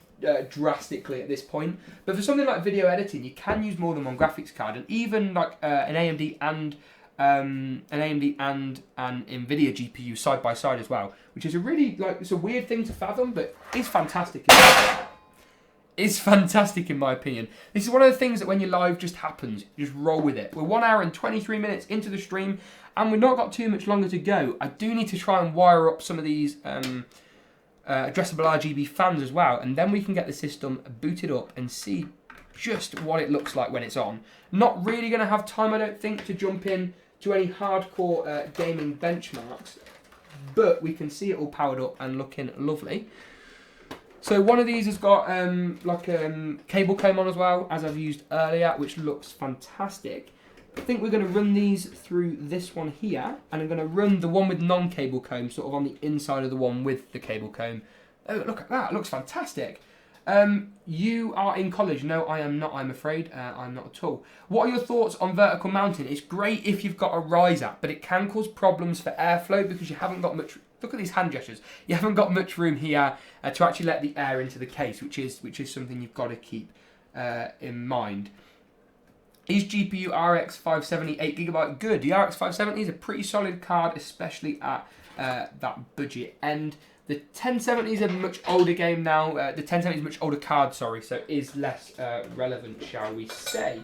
drastically at this point. But for something like video editing, you can use more than one graphics card, and even like an AMD and an NVIDIA GPU side by side as well, which is a really it's a weird thing to fathom, but it's fantastic. It's fantastic in my opinion. This is one of the things that when you're live just happens. You just roll with it. We're 1 hour and 23 minutes into the stream, and we've not got too much longer to go. I do need to try and wire up some of these addressable RGB fans as well, and then we can get the system booted up and see just what it looks like when it's on. Not really going to have time, I don't think, to jump in to any hardcore gaming benchmarks, but we can see it all powered up and looking lovely. So one of these has got cable comb on as well, as I've used earlier, which looks fantastic. I think we're going to run these through this one here, and I'm going to run the one with non-cable comb sort of on the inside of the one with the cable comb, Oh, look at that. It looks fantastic. You are in college. No, I am not, I'm afraid. I'm not at all. What are your thoughts on vertical mounting? It's great if you've got a riser, but it can cause problems for airflow because you haven't got much... Look at these hand gestures. You haven't got much room here to actually let the air into the case, which is something you've got to keep in mind. Is GPU RX 570 8GB good? The RX 570 is a pretty solid card, especially at that budget end. The 1070 is a much older game now. The 1070 is a much older card, sorry, so is less relevant, shall we say.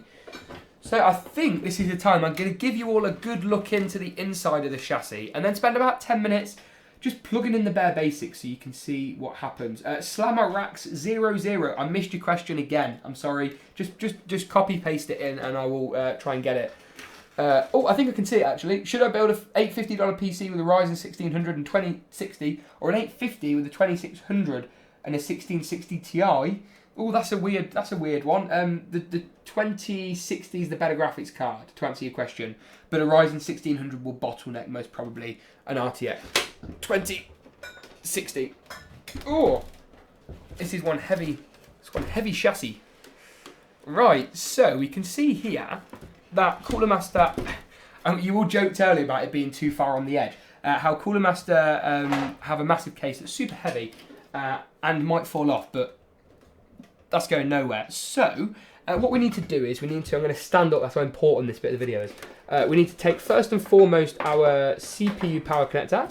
So I think this is the time I'm going to give you all a good look into the inside of the chassis and then spend about 10 minutes just plugging in the bare basics so you can see what happens. Slammer Racks 00. I missed your question again. I'm sorry. Just copy paste it in and I will try and get it. Oh, I think I can see it actually. Should I build a $850 PC with a Ryzen 1600 and 2060 or an 850 with a 2600 and a 1660 Ti? Oh, that's a weird one. The 2060 is the better graphics card, to answer your question. But a Ryzen 1600 will bottleneck most probably an RTX 2060. Oh, this is one heavy chassis. Right, so we can see here that Cooler Master, you all joked earlier about it being too far on the edge. How Cooler Master have a massive case that's super heavy and might fall off, but that's going nowhere. So, what we need to do is I'm going to stand up, that's how important this bit of the video is. We need to take first and foremost our CPU power connector,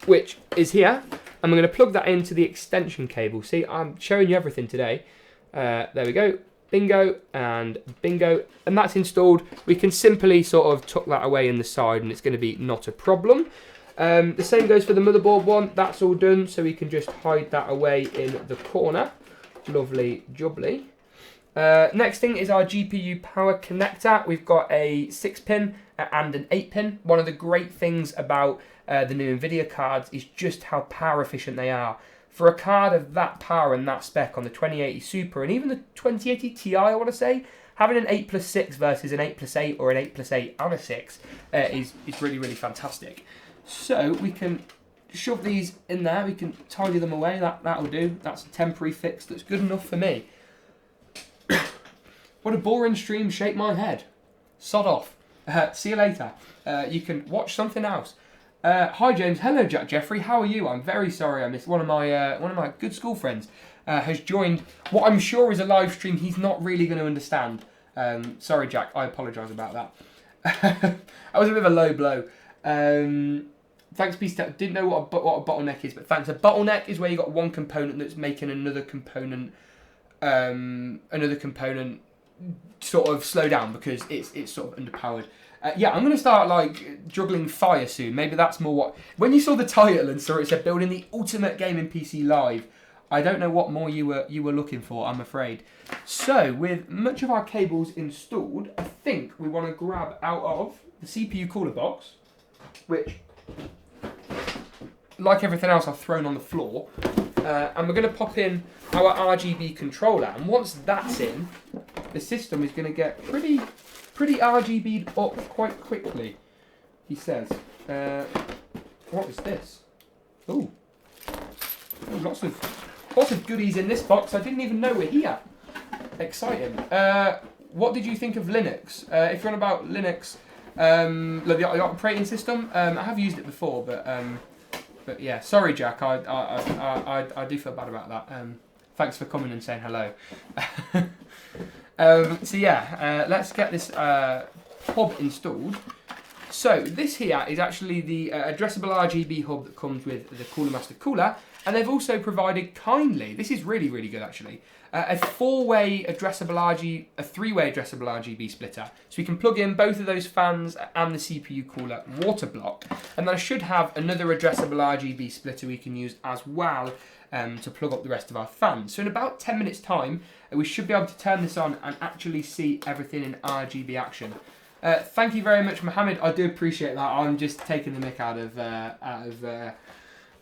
which is here, and we're going to plug that into the extension cable. See, I'm showing you everything today. There we go. Bingo and bingo, and that's installed. We can simply sort of tuck that away in the side and it's going to be not a problem. The same goes for the motherboard one. That's all done, so we can just hide that away in the corner. Lovely jubbly. Next thing is our GPU power connector. We've got a 6-pin and an 8-pin. One of the great things about the new NVIDIA cards is just how power efficient they are. For a card of that power and that spec on the 2080 Super and even the 2080 Ti, I want to say, having an 8+6 versus an 8+8 or an 8+8 and a 6 is really, really fantastic. So we can shove these in there, we can tidy them away, that'll do. That's a temporary fix that's good enough for me. What a boring stream, shake my head. Sod off. See you later. You can watch something else. Hi James, hello Jack Jeffrey, how are you? I'm very sorry I missed one of my good school friends has joined what I'm sure is a live stream he's not really going to understand. Sorry Jack, I apologise about that. That was a bit of a low blow. Thanks, Peace. Didn't know what a bottleneck is, but thanks. A bottleneck is where you got one component that's making another component sort of slow down because it's sort of underpowered. Yeah, I'm going to start like juggling fire soon. Maybe that's more what... When you saw the title and saw it said building the ultimate gaming PC live, I don't know what more you were looking for, I'm afraid. So, with much of our cables installed, I think we want to grab out of the CPU cooler box, which, like everything else, I've thrown on the floor. And we're going to pop in our RGB controller. And once that's in, the system is going to get pretty RGB'd up quite quickly, he says. What is this? Ooh, lots of goodies in this box. I didn't even know we're here. Exciting. What did you think of Linux? If you're on about Linux, the operating system, I have used it before, but yeah, sorry Jack, I do feel bad about that. Thanks for coming and saying hello. So yeah, let's get this hub installed. So this here is actually the addressable RGB hub that comes with the Cooler Master cooler, and they've also provided kindly, this is really, really good actually, a three-way addressable RGB splitter. So we can plug in both of those fans and the CPU cooler water block, and then I should have another addressable RGB splitter we can use as well to plug up the rest of our fans. So in about 10 minutes time, we should be able to turn this on and actually see everything in RGB action. Thank you very much, Mohammed. I do appreciate that. I'm just taking the mick out of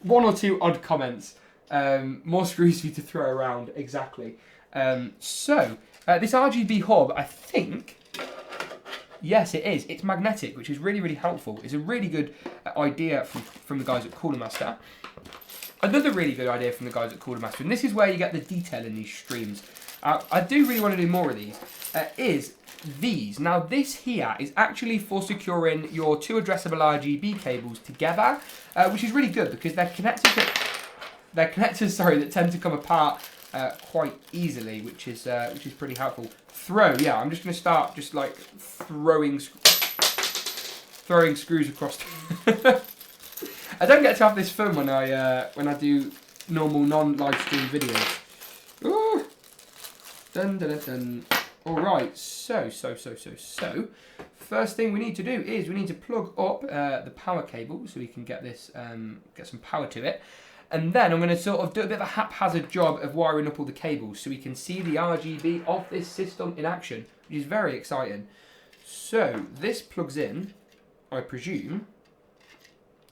one or two odd comments. More screws for you to throw around, exactly. So, this RGB hub, I think, yes it is, it's magnetic, which is really, really helpful. It's a really good idea from the guys at Cooler Master. Another really good idea from the guys at Cooler Master, and this is where you get the detail in these streams. I do really want to do more of these, is these. Now this here is actually for securing your two addressable RGB cables together, which is really good because they're connectors, that tend to come apart quite easily, which is pretty helpful. Yeah, I'm just going to start just like throwing screws across. I don't get to have this fun when I do normal non-live stream videos. Ooh. Dun dun dun dun. All right, so. First thing we need to do is we need to plug up the power cable so we can get this get some power to it. And then I'm going to sort of do a bit of a haphazard job of wiring up all the cables so we can see the RGB of this system in action, which is very exciting. So this plugs in, I presume,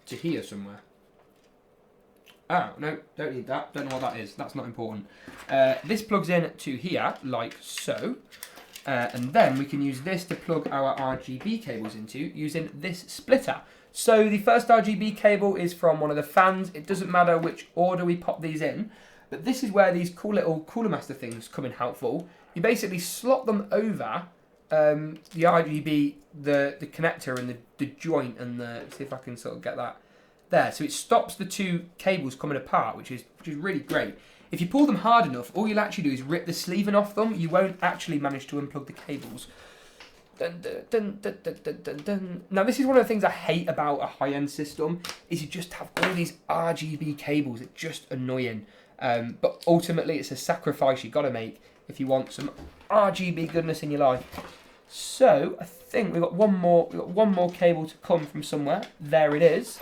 to here somewhere. Oh, no, don't need that. Don't know what that is. That's not important. This plugs in to here, like so. And then we can use this to plug our RGB cables into using this splitter. So the first RGB cable is from one of the fans. It doesn't matter which order we pop these in, but this is where these cool little Cooler Master things come in helpful. You basically slot them over the RGB, the connector and the joint, and see if I can sort of get that there. So it stops the two cables coming apart, which is really great. If you pull them hard enough, all you'll actually do is rip the sleeving off them. You won't actually manage to unplug the cables. Dun, dun, dun, dun, dun, dun, dun. Now this is one of the things I hate about a high-end system, is you just have all these RGB cables. It's just annoying. But ultimately it's a sacrifice you've got to make if you want some RGB goodness in your life. So I think we've got one more cable to come from somewhere. There it is.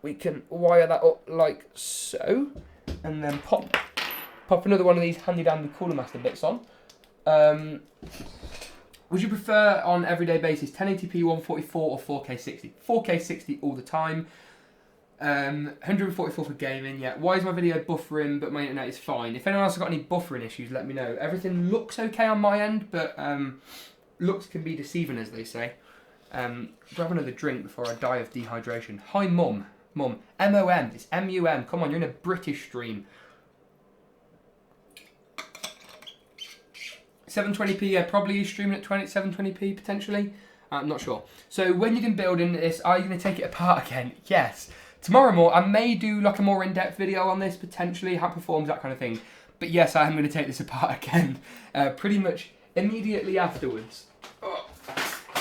We can wire that up like so, and then pop another one of these handy dandy Cooler Master bits on. Would you prefer on everyday basis 1080p 144 or 4K 60? 4K 60 all the time. 144 for gaming, yeah. Why is my video buffering but my internet is fine? If anyone else has got any buffering issues, let me know. Everything looks okay on my end, but looks can be deceiving, as they say. Grab another drink before I die of dehydration. Hi, Mum. Mum. M-O-M. It's M-U-M. Come on, you're in a British stream. 720p, yeah, probably streaming at 720p potentially. I'm not sure. So when you're building this, are you going to take it apart again? Yes. Tomorrow I may do like a more in-depth video on this, potentially, how it performs, that kind of thing. But yes, I am going to take this apart again, pretty much immediately afterwards. Oh.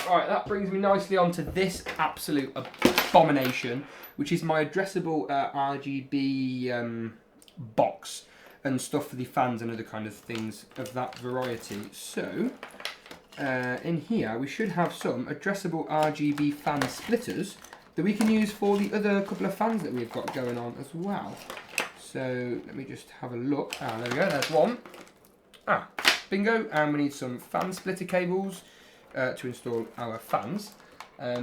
Alright, that brings me nicely onto this absolute abomination, which is my addressable RGB box and stuff for the fans and other kind of things of that variety. So, in here we should have some addressable RGB fan splitters that we can use for the other couple of fans that we've got going on as well. So, let me just have a look. Ah, there we go, there's one. Ah, bingo, and we need some fan splitter cables to install our fans.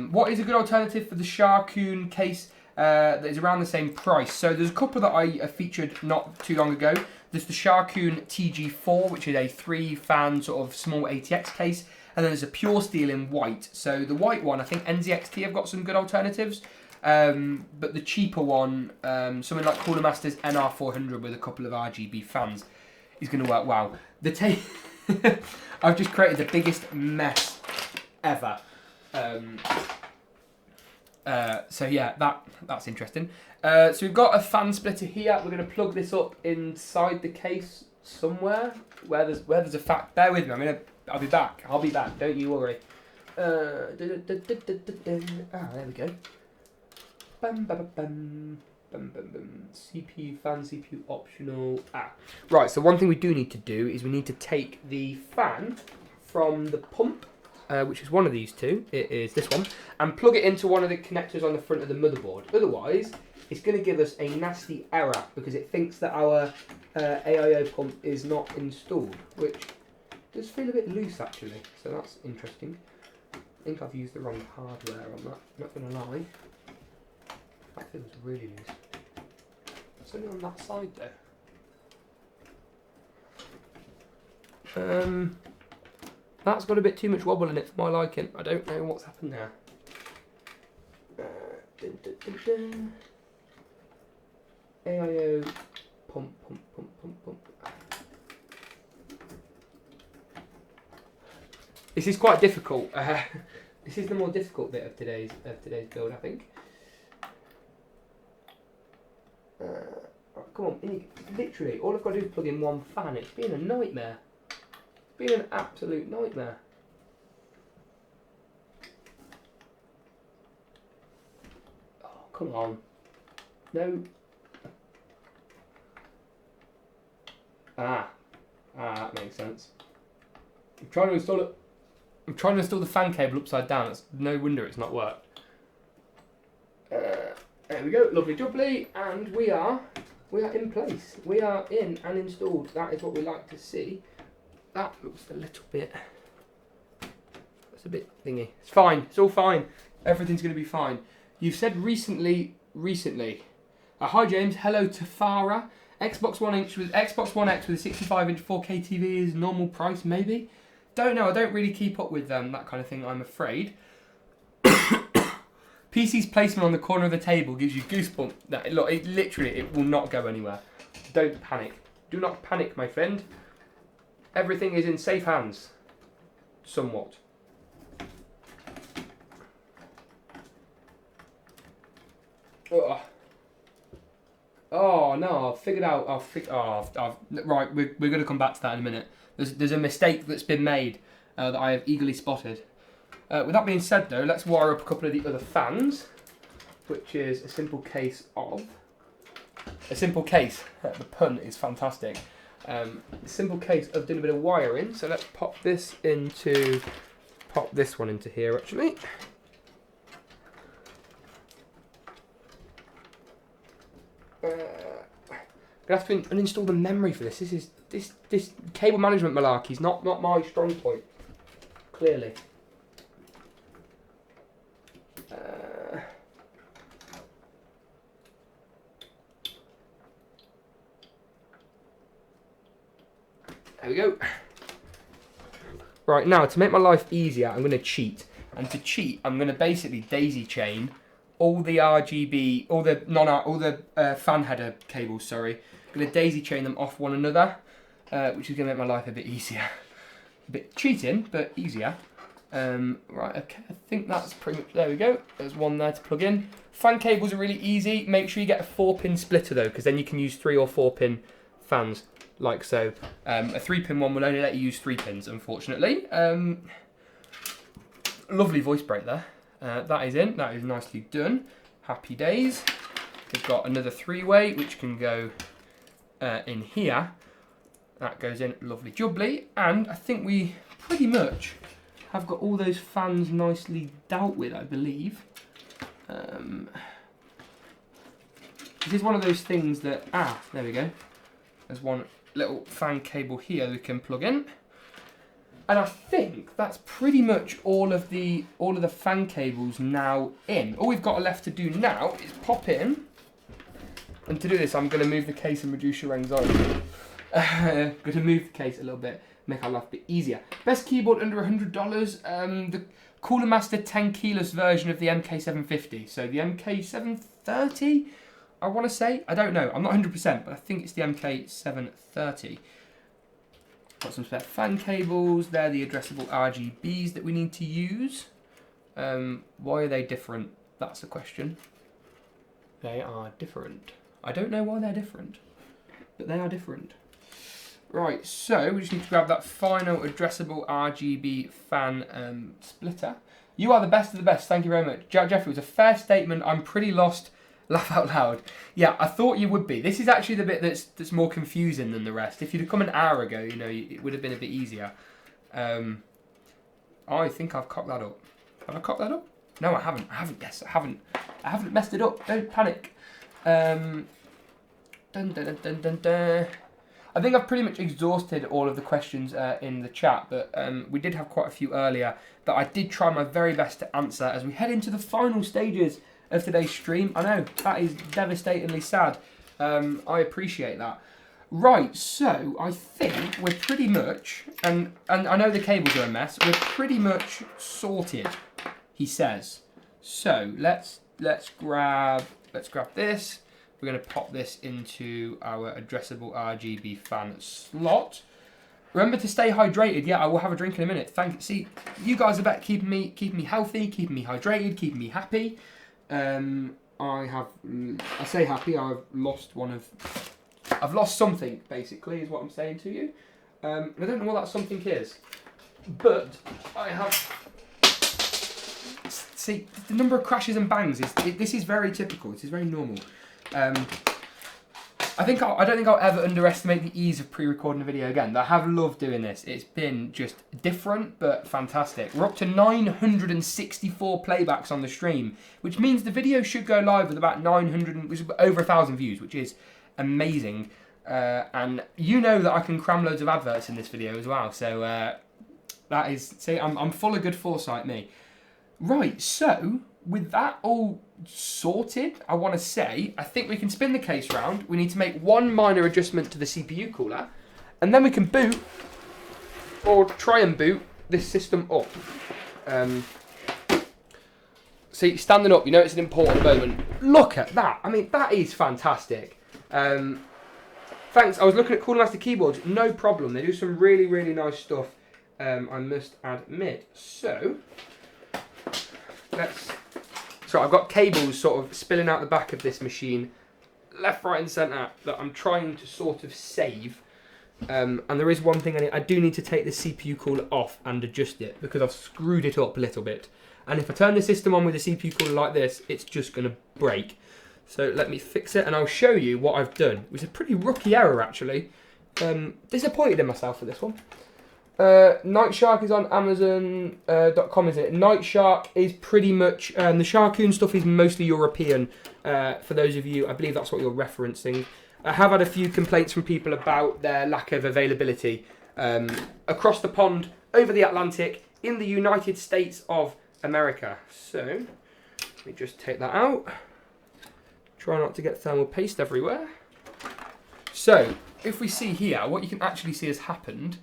What is a good alternative for the Sharkoon case that is around the same price? So there's a couple that I featured not too long ago. There's the Sharkoon TG4, which is a 3-fan sort of small ATX case, and then there's a pure steel in white. So the white one, I think NZXT have got some good alternatives, but the cheaper one, something like Cooler Master's NR400 with a couple of RGB fans, is going to work well. I've just created the biggest mess ever. So yeah, that's interesting. So we've got a fan splitter here. We're going to plug this up inside the case somewhere where there's a fact. Bear with me. I'll be back. I'll be back. Don't you worry. There we go. Bum, bum, bum, bum, bum, bum. CPU fan, CPU optional. Right. So one thing we do need to do is we need to take the fan from the pump, which is one of these two. It is this one, and plug it into one of the connectors on the front of the motherboard. Otherwise, it's going to give us a nasty error because it thinks that our AIO pump is not installed, which does feel a bit loose actually. So that's interesting. I think I've used the wrong hardware on that. Not going to lie. That feels really loose. It's only on that side though. That's got a bit too much wobble in it for my liking. I don't know what's happened there. AIO pump, pump, pump, pump, pump. This is quite difficult. This is the more difficult bit of today's build, I think. Come on, literally, all I've got to do is plug in one fan. It's been a nightmare. It's been an absolute nightmare. Oh, come on. No. That makes sense. I'm trying to install it. I'm trying to install the fan cable upside down. It's no wonder it's not worked. There we go, lovely jubbly, and we are in place. We are in and installed. That is what we like to see. That looks a little bit. That's a bit thingy. It's fine. It's all fine. Everything's going to be fine. You've said recently. Hi James. Hello to Farah. Xbox One X with a 65-inch 4K TV is normal price, maybe. Don't know. I don't really keep up with that kind of thing, I'm afraid. PC's placement on the corner of the table gives you goosebumps. Look, it will not go anywhere. Don't panic. Do not panic, my friend. Everything is in safe hands. Somewhat. Ugh. Oh no! I've figured out. Right, we're going to come back to that in a minute. There's a mistake that's been made that I have eagerly spotted. With that being said, though, let's wire up a couple of the other fans, which is a simple case of. A simple case. The pun is fantastic. A simple case of doing a bit of wiring. So let's pop this one into here actually. Gonna have to uninstall the memory for this. This cable management malarkey is not my strong point. Clearly. There we go. Right, now to make my life easier, I'm going to cheat. And to cheat, I'm going to basically daisy chain all the RGB, all the fan header cables. Sorry, I'm going to daisy chain them off one another, which is going to make my life a bit easier. A bit cheating, but easier. Right, okay, I think that's pretty much. There we go. There's one there to plug in. Fan cables are really easy. Make sure you get a 4-pin splitter though, because then you can use 3 or 4-pin fans. Like so. A 3-pin one will only let you use 3 pins, unfortunately. Lovely voice break there. That is in. That is nicely done. Happy days. We've got another 3-way, which can go in here. That goes in lovely jubbly. And I think we pretty much have got all those fans nicely dealt with, I believe. This is one of those things that... there we go. There's one little fan cable here we can plug in, and I think that's pretty much all of the fan cables now in. All we've got left to do now is pop in, and to do this I'm going to move the case and reduce your anxiety. Going to move the case a little bit, make our life a bit easier. Best keyboard under $100, the Cooler Master 10 keyless version of the MK750. So the MK730. I want to say, I don't know, I'm not 100%, but I think it's the MK730. Got some spare fan cables, they're the addressable RGBs that we need to use. Why are they different? That's the question. They are different. I don't know why they're different, but they are different. Right, so we just need to grab that final addressable RGB fan splitter. You are the best of the best, thank you very much. Jack Jeffrey, it was a fair statement, I'm pretty lost. Laugh out loud. Yeah, I thought you would be. This is actually the bit that's more confusing than the rest. If you'd have come an hour ago, you know, it would have been a bit easier. I think I've cocked that up. Have I cocked that up? No, I haven't. Yes, I haven't. I haven't messed it up. Don't panic. Dun, dun, dun, dun, dun, dun. I think I've pretty much exhausted all of the questions in the chat, but we did have quite a few earlier that I did try my very best to answer as we head into the final stages of today's stream. I know, that is devastatingly sad. I appreciate that. Right, so I think we're pretty much, and I know the cables are a mess, we're pretty much sorted, he says. So let's grab this, we're going to pop this into our addressable RGB fan slot. Remember to stay hydrated. Yeah, I will have a drink in a minute. See, you guys are about keeping me healthy, keeping me hydrated, keeping me happy. I say happy. I've lost something. Basically, is what I'm saying to you. I don't know what that something is, but I have. See, the number of crashes and bangs this is very typical. This is very normal. I don't think I'll ever underestimate the ease of pre-recording a video again. I have loved doing this. It's been just different but fantastic. We're up to 964 playbacks on the stream, which means the video should go live with about over 1,000 views, which is amazing. And you know that I can cram loads of adverts in this video as well. So that is, see, I'm full of good foresight, me. Right, so with that all sorted, I want to say, I think we can spin the case round. We need to make one minor adjustment to the CPU cooler, and then we can boot, or try and boot, this system up. See, standing up, you know it's an important moment. Look at that. I mean, that is fantastic. Thanks. I was looking at Cooler Master keyboards. No problem. They do some really, really nice stuff, I must admit. So I've got cables sort of spilling out the back of this machine, left, right and centre, that I'm trying to sort of save. And there is one thing I do need to take the CPU cooler off and adjust it, because I've screwed it up a little bit. And if I turn the system on with the CPU cooler like this, it's just going to break. So let me fix it and I'll show you what I've done. It was a pretty rookie error actually. Disappointed in myself for this one. Night Shark is on Amazon.com, is it? Night Shark is pretty much, the Sharkoon stuff is mostly European, for those of you, I believe that's what you're referencing. I have had a few complaints from people about their lack of availability across the pond, over the Atlantic, in the United States of America. So, let me just take that out. Try not to get thermal paste everywhere. So, if we see here, what you can actually see has happened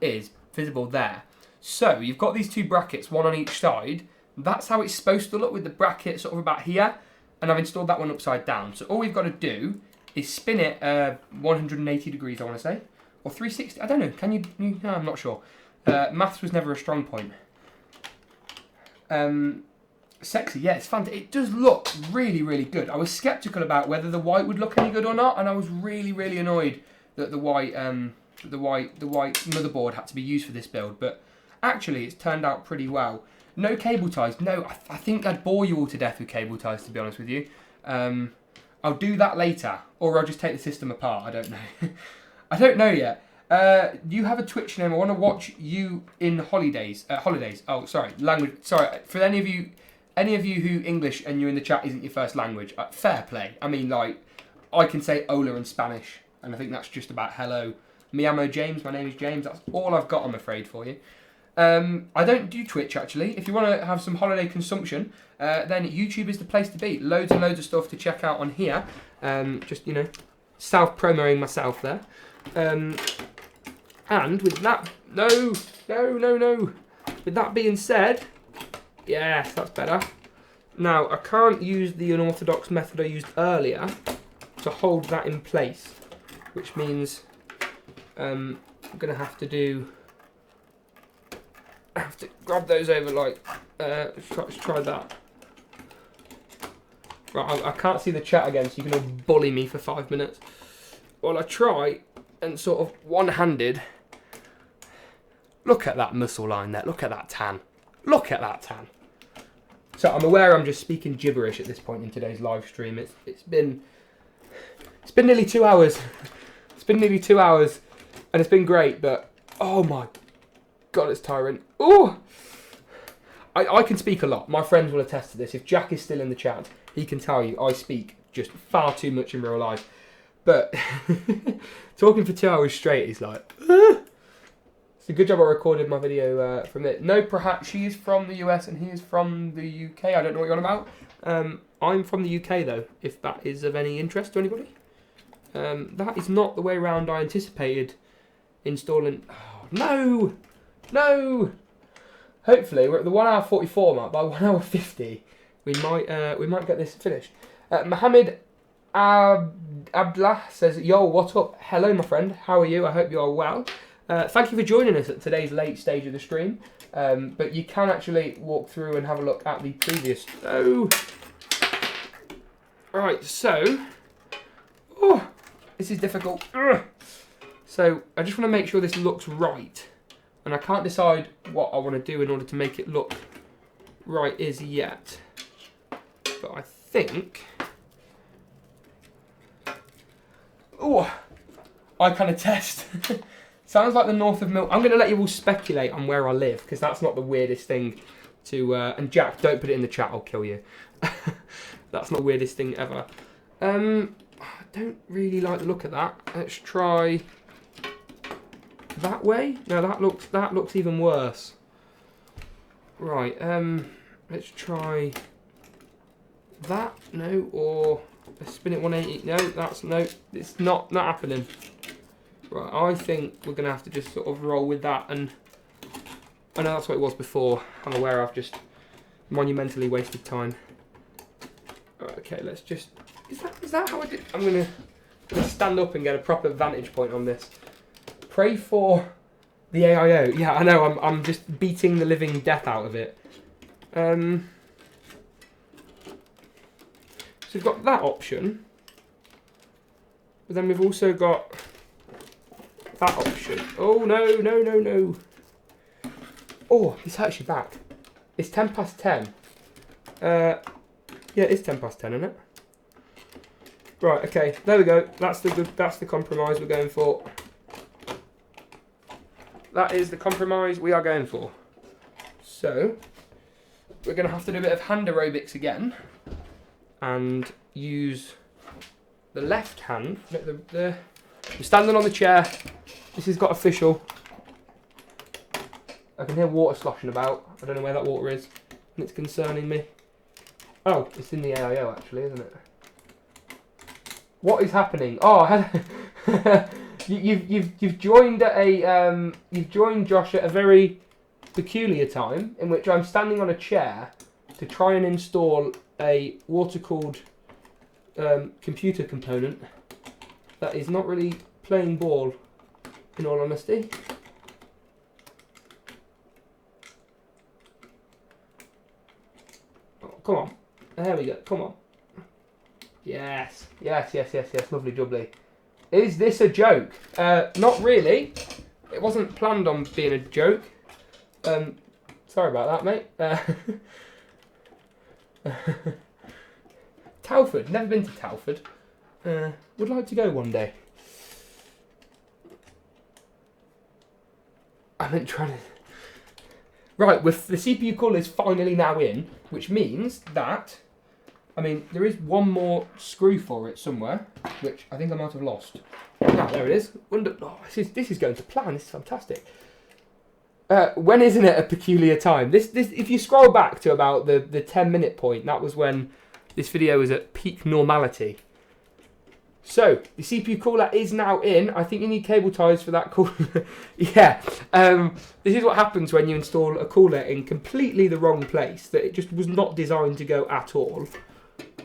is visible there. So you've got these two brackets, one on each side. That's how it's supposed to look, with the bracket sort of about here, and I've installed that one upside down. So all we've got to do is spin it 180 degrees, I want to say, or 360. I don't know. Can you no, I'm not sure. Maths was never a strong point. Sexy, yeah, it's fun. It does look really, really good. I was skeptical about whether the white would look any good or not, and I was really, really annoyed that the white motherboard had to be used for this build, but actually it's turned out pretty well. No cable ties. No, I think I'd bore you all to death with cable ties, to be honest with you. I'll do that later, or I'll just take the system apart. I don't know. I don't know yet. You have a Twitch name. I want to watch you in holidays. Oh, sorry, language. Sorry, for any of you who English and you're in the chat isn't your first language. Fair play. I mean, like, I can say hola in Spanish, and I think that's just about hello. Me amo James, my name is James, that's all I've got, I'm afraid, for you. I don't do Twitch, actually. If you want to have some holiday consumption, then YouTube is the place to be. Loads and loads of stuff to check out on here. Just, you know, self-promoting myself there. And with that, no. With that being said, yes, that's better. Now, I can't use the unorthodox method I used earlier to hold that in place, which means I'm going to have to grab those over like, let's try that. Right, I can't see the chat again, so you can all bully me for 5 minutes. Well, I try and sort of one-handed, look at that muscle line there, look at that tan. Look at that tan. So I'm aware I'm just speaking gibberish at this point in today's live stream. It's been nearly 2 hours. It's been nearly 2 hours. And it's been great, but oh my God, it's tiring. Oh, I can speak a lot. My friends will attest to this. If Jack is still in the chat, he can tell you I speak just far too much in real life. But talking for 2 hours straight is like, it's a good job I recorded my video from it. No, perhaps she is from the US and he is from the UK. I don't know what you're on about. I'm from the UK though, if that is of any interest to anybody. That is not the way around I anticipated installing. Oh, no. Hopefully we're at the 1 hour 44 mark. By 1 hour 50, we might get this finished. Mohammed Abdullah says, yo, what up? Hello, my friend. How are you? I hope you are well. Thank you for joining us at today's late stage of the stream. But you can actually walk through and have a look at the previous. Oh. Right, so. Oh, this is difficult. Ugh. So I just want to make sure this looks right. And I can't decide what I want to do in order to make it look right as yet. But I think... Oh, I kind of test. Sounds like the north of Milton. I'm going to let you all speculate on where I live, because that's not the weirdest thing to... and Jack, don't put it in the chat, I'll kill you. That's not the weirdest thing ever. I don't really like the look of that. Let's try... that way? No, that looks even worse. Right, let's try that. No, or let's spin it 180. No, it's not happening. Right, I think we're gonna have to just sort of roll with that, and I know that's what it was before. I'm aware I've just monumentally wasted time. Right, okay, let's just. Is that how I did? I'm gonna stand up and get a proper vantage point on this. Pray for the AIO. Yeah, I know. I'm just beating the living death out of it. So we've got that option, but then we've also got that option. Oh no! Oh, this hurts your back. It's 10:10. Yeah, it's 10:10, isn't it? Right. Okay. There we go. That's the compromise we're going for. That is the compromise we are going for. So, we're going to have to do a bit of hand aerobics again. And use the left hand. We're standing on the chair. This has got official. I can hear water sloshing about. I don't know where that water is. And it's concerning me. Oh, it's in the AIO actually, isn't it? What is happening? Oh, You've joined Josh at a very peculiar time in which I'm standing on a chair to try and install a water-cooled computer component that is not really playing ball, in all honesty. Oh, come on. There we go. Come on. Yes. Lovely jubbly. Is this a joke? Not really. It wasn't planned on being a joke. Sorry about that, mate. Telford. Never been to Telford. Would like to go one day. I've been trying to... Right, with the CPU cooler is finally now in, which means that... I mean, there is one more screw for it somewhere, which I think I might have lost. Ah, there it is. Oh, this is going to plan. This is fantastic. When isn't it a peculiar time? This if you scroll back to about the 10-minute point, that was when this video was at peak normality. So, the CPU cooler is now in. I think you need cable ties for that cooler. Yeah. This is what happens when you install a cooler in completely the wrong place, that it just was not designed to go at all.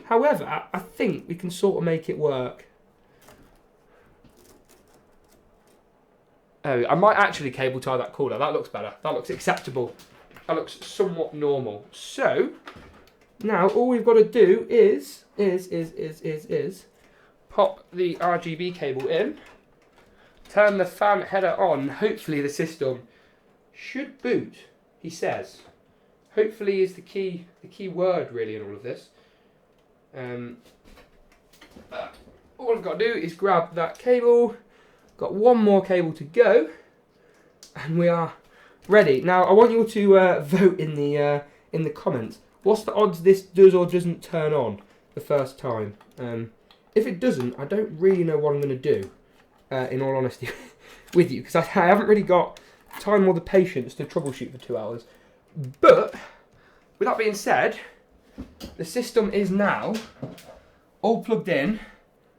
However, I think we can sort of make it work. Oh, I might actually cable tie that cooler. That looks better. That looks acceptable. That looks somewhat normal. So, now all we've got to do is pop the RGB cable in, turn the fan header on. Hopefully the system should boot, he says. Hopefully is the key word really in all of this. All I've got to do is grab that cable. Got one more cable to go, and we are ready. Now I want you all to vote in the comments. What's the odds this does or doesn't turn on the first time? If it doesn't, I don't really know what I'm going to do, in all honesty, with you, because I haven't really got time or the patience to troubleshoot for 2 hours. But with that being said, the system is now all plugged in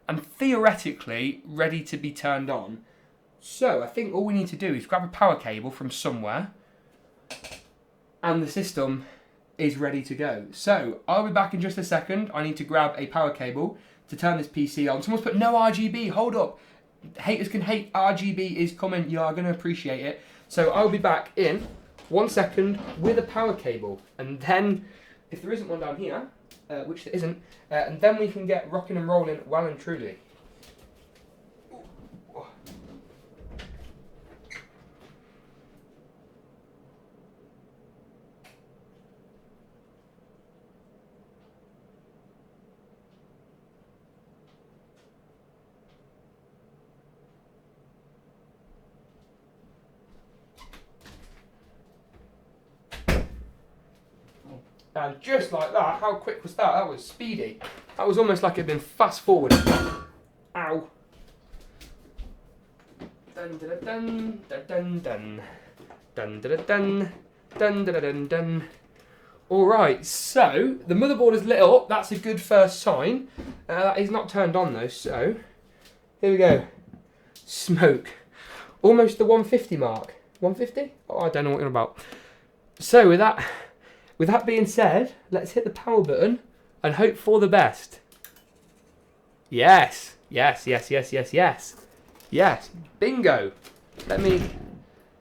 and theoretically ready to be turned on. So I think all we need to do is grab a power cable from somewhere and the system is ready to go. So I'll be back in just a second. I need to grab a power cable. to turn this PC on. Someone's put no RGB, hold up. Haters can hate, RGB is coming, you are going to appreciate it. So I'll be back in 1 second with a power cable. And then, if there isn't one down here, which there isn't, and then we can get rocking and rolling well and truly. And just like that, how quick was that? That was speedy. That was almost like it'd been fast forward. Ow. Dun dun dun dun dun dun dun dun dun dun dun dun. Alright, so the motherboard is lit up. That's a good first sign. That is not turned on though, so here we go. Smoke. Almost the 150 mark. 150? Oh, I don't know what you're about. So with that being said, let's hit the power button and hope for the best. Yes, yes, yes, yes, yes, yes. Yes, bingo.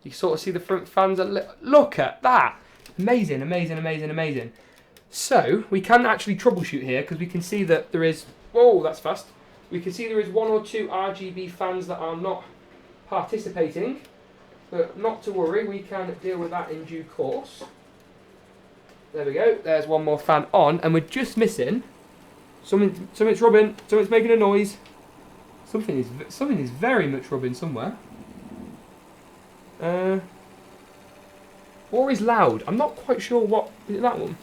You sort of see the front fans. Look at that. Amazing, amazing, amazing, amazing. So, we can actually troubleshoot here because we can see that there is, whoa, that's fast. We can see there is 1 or 2 RGB fans that are not participating. But not to worry, we can deal with that in due course. There we go, there's one more fan on, and we're just missing, something's rubbing, something's making a noise. Something is very much rubbing somewhere. Or is loud, I'm not quite sure what, is it that one?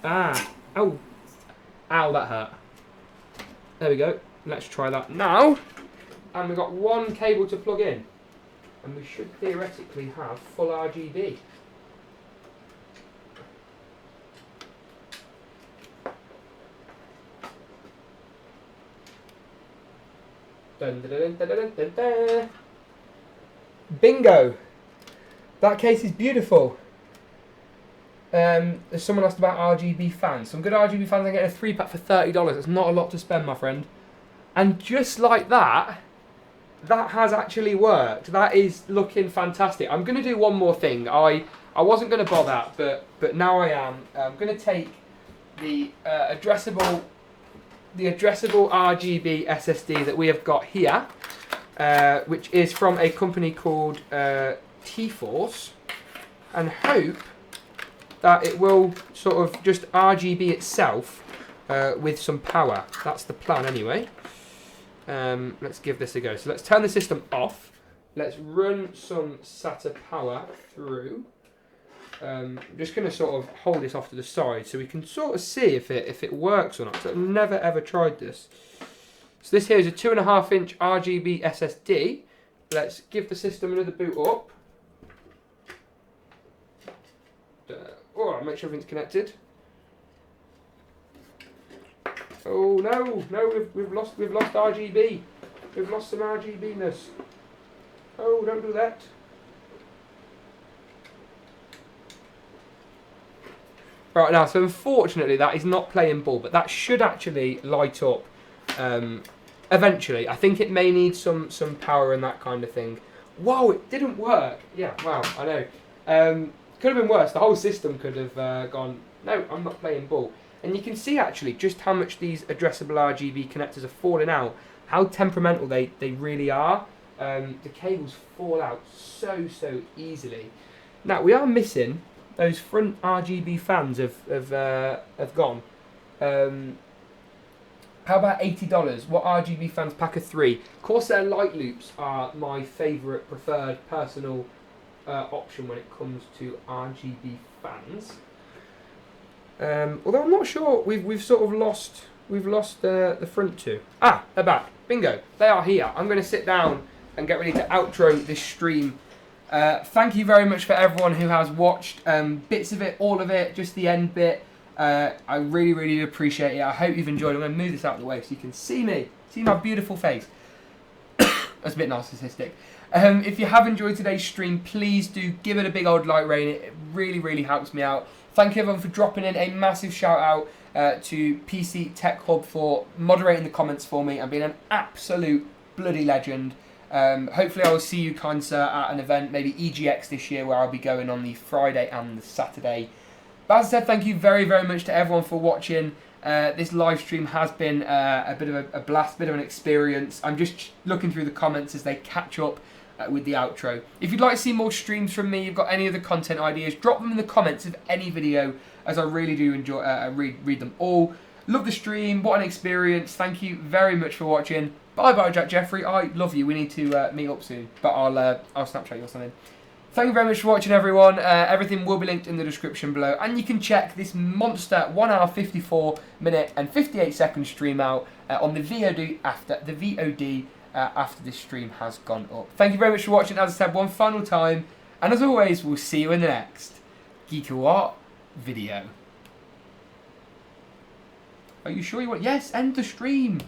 Ah, oh, ow, that hurt. There we go, let's try that now. And we've got one cable to plug in. And we should theoretically have full RGB. Dun, dun, dun, dun, dun, dun, dun. Bingo! That case is beautiful. Someone asked about RGB fans. Some good RGB fans, I get a 3-pack for $30. That's not a lot to spend, my friend. And just like that, that has actually worked. That is looking fantastic. I'm going to do one more thing. I wasn't going to bother, but now I am. I'm going to take the addressable RGB SSD that we have got here, which is from a company called T-Force, and hope that it will sort of just RGB itself with some power. That's the plan anyway. Let's give this a go. So let's turn the system off. Let's run some SATA power through. I'm just going to sort of hold this off to the side so we can sort of see if it works or not. So I've never ever tried this. So this here is a 2.5-inch RGB SSD. Let's give the system another boot up. Oh, make sure everything's connected. Oh no, we've lost RGB. We've lost some RGB-ness. Oh, don't do that. Right now, so unfortunately that is not playing ball, but that should actually light up eventually. I think it may need some power and that kind of thing. Whoa, it didn't work. Yeah, wow, I know. Could have been worse. The whole system could have gone, no, I'm not playing ball. And you can see actually just how much these addressable RGB connectors are falling out, how temperamental they really are. The cables fall out so easily. Now we are missing those front RGB fans have gone. How about $80? What RGB fans? Pack of 3. Corsair Light Loops are my favourite, preferred, personal option when it comes to RGB fans. Although I'm not sure, we've sort of lost the front two. Ah, they're back. Bingo. They are here. I'm going to sit down and get ready to outro this stream. Thank you very much for everyone who has watched bits of it, all of it, just the end bit. I really appreciate it. I hope you've enjoyed. I'm going to move this out of the way so you can see me, see my beautiful face. That's a bit narcissistic. If you have enjoyed today's stream, please do give it a big old like rating. It really helps me out. Thank you everyone for dropping in a massive shout out to PC Tech Hub for moderating the comments for me and being an absolute bloody legend. Hopefully I will see you Kansa at an event, maybe EGX this year, where I'll be going on the Friday and the Saturday. But as I said, thank you very, very much to everyone for watching. This live stream has been a bit of a blast, bit of an experience. I'm just looking through the comments as they catch up with the outro. If you'd like to see more streams from me, you've got any other content ideas, drop them in the comments of any video, as I really do enjoy read them all. Love the stream, what an experience. Thank you very much for watching. Bye bye, Jack Jeffrey. I love you. We need to meet up soon, but I'll Snapchat you or something. Thank you very much for watching, everyone. Everything will be linked in the description below, and you can check this monster 1 hour 54 minute and 58 second stream out on the VOD after this stream has gone up. Thank you very much for watching. As I said, one final time, and as always, we'll see you in the next Geekawatt video. Are you sure you want? Yes, end the stream.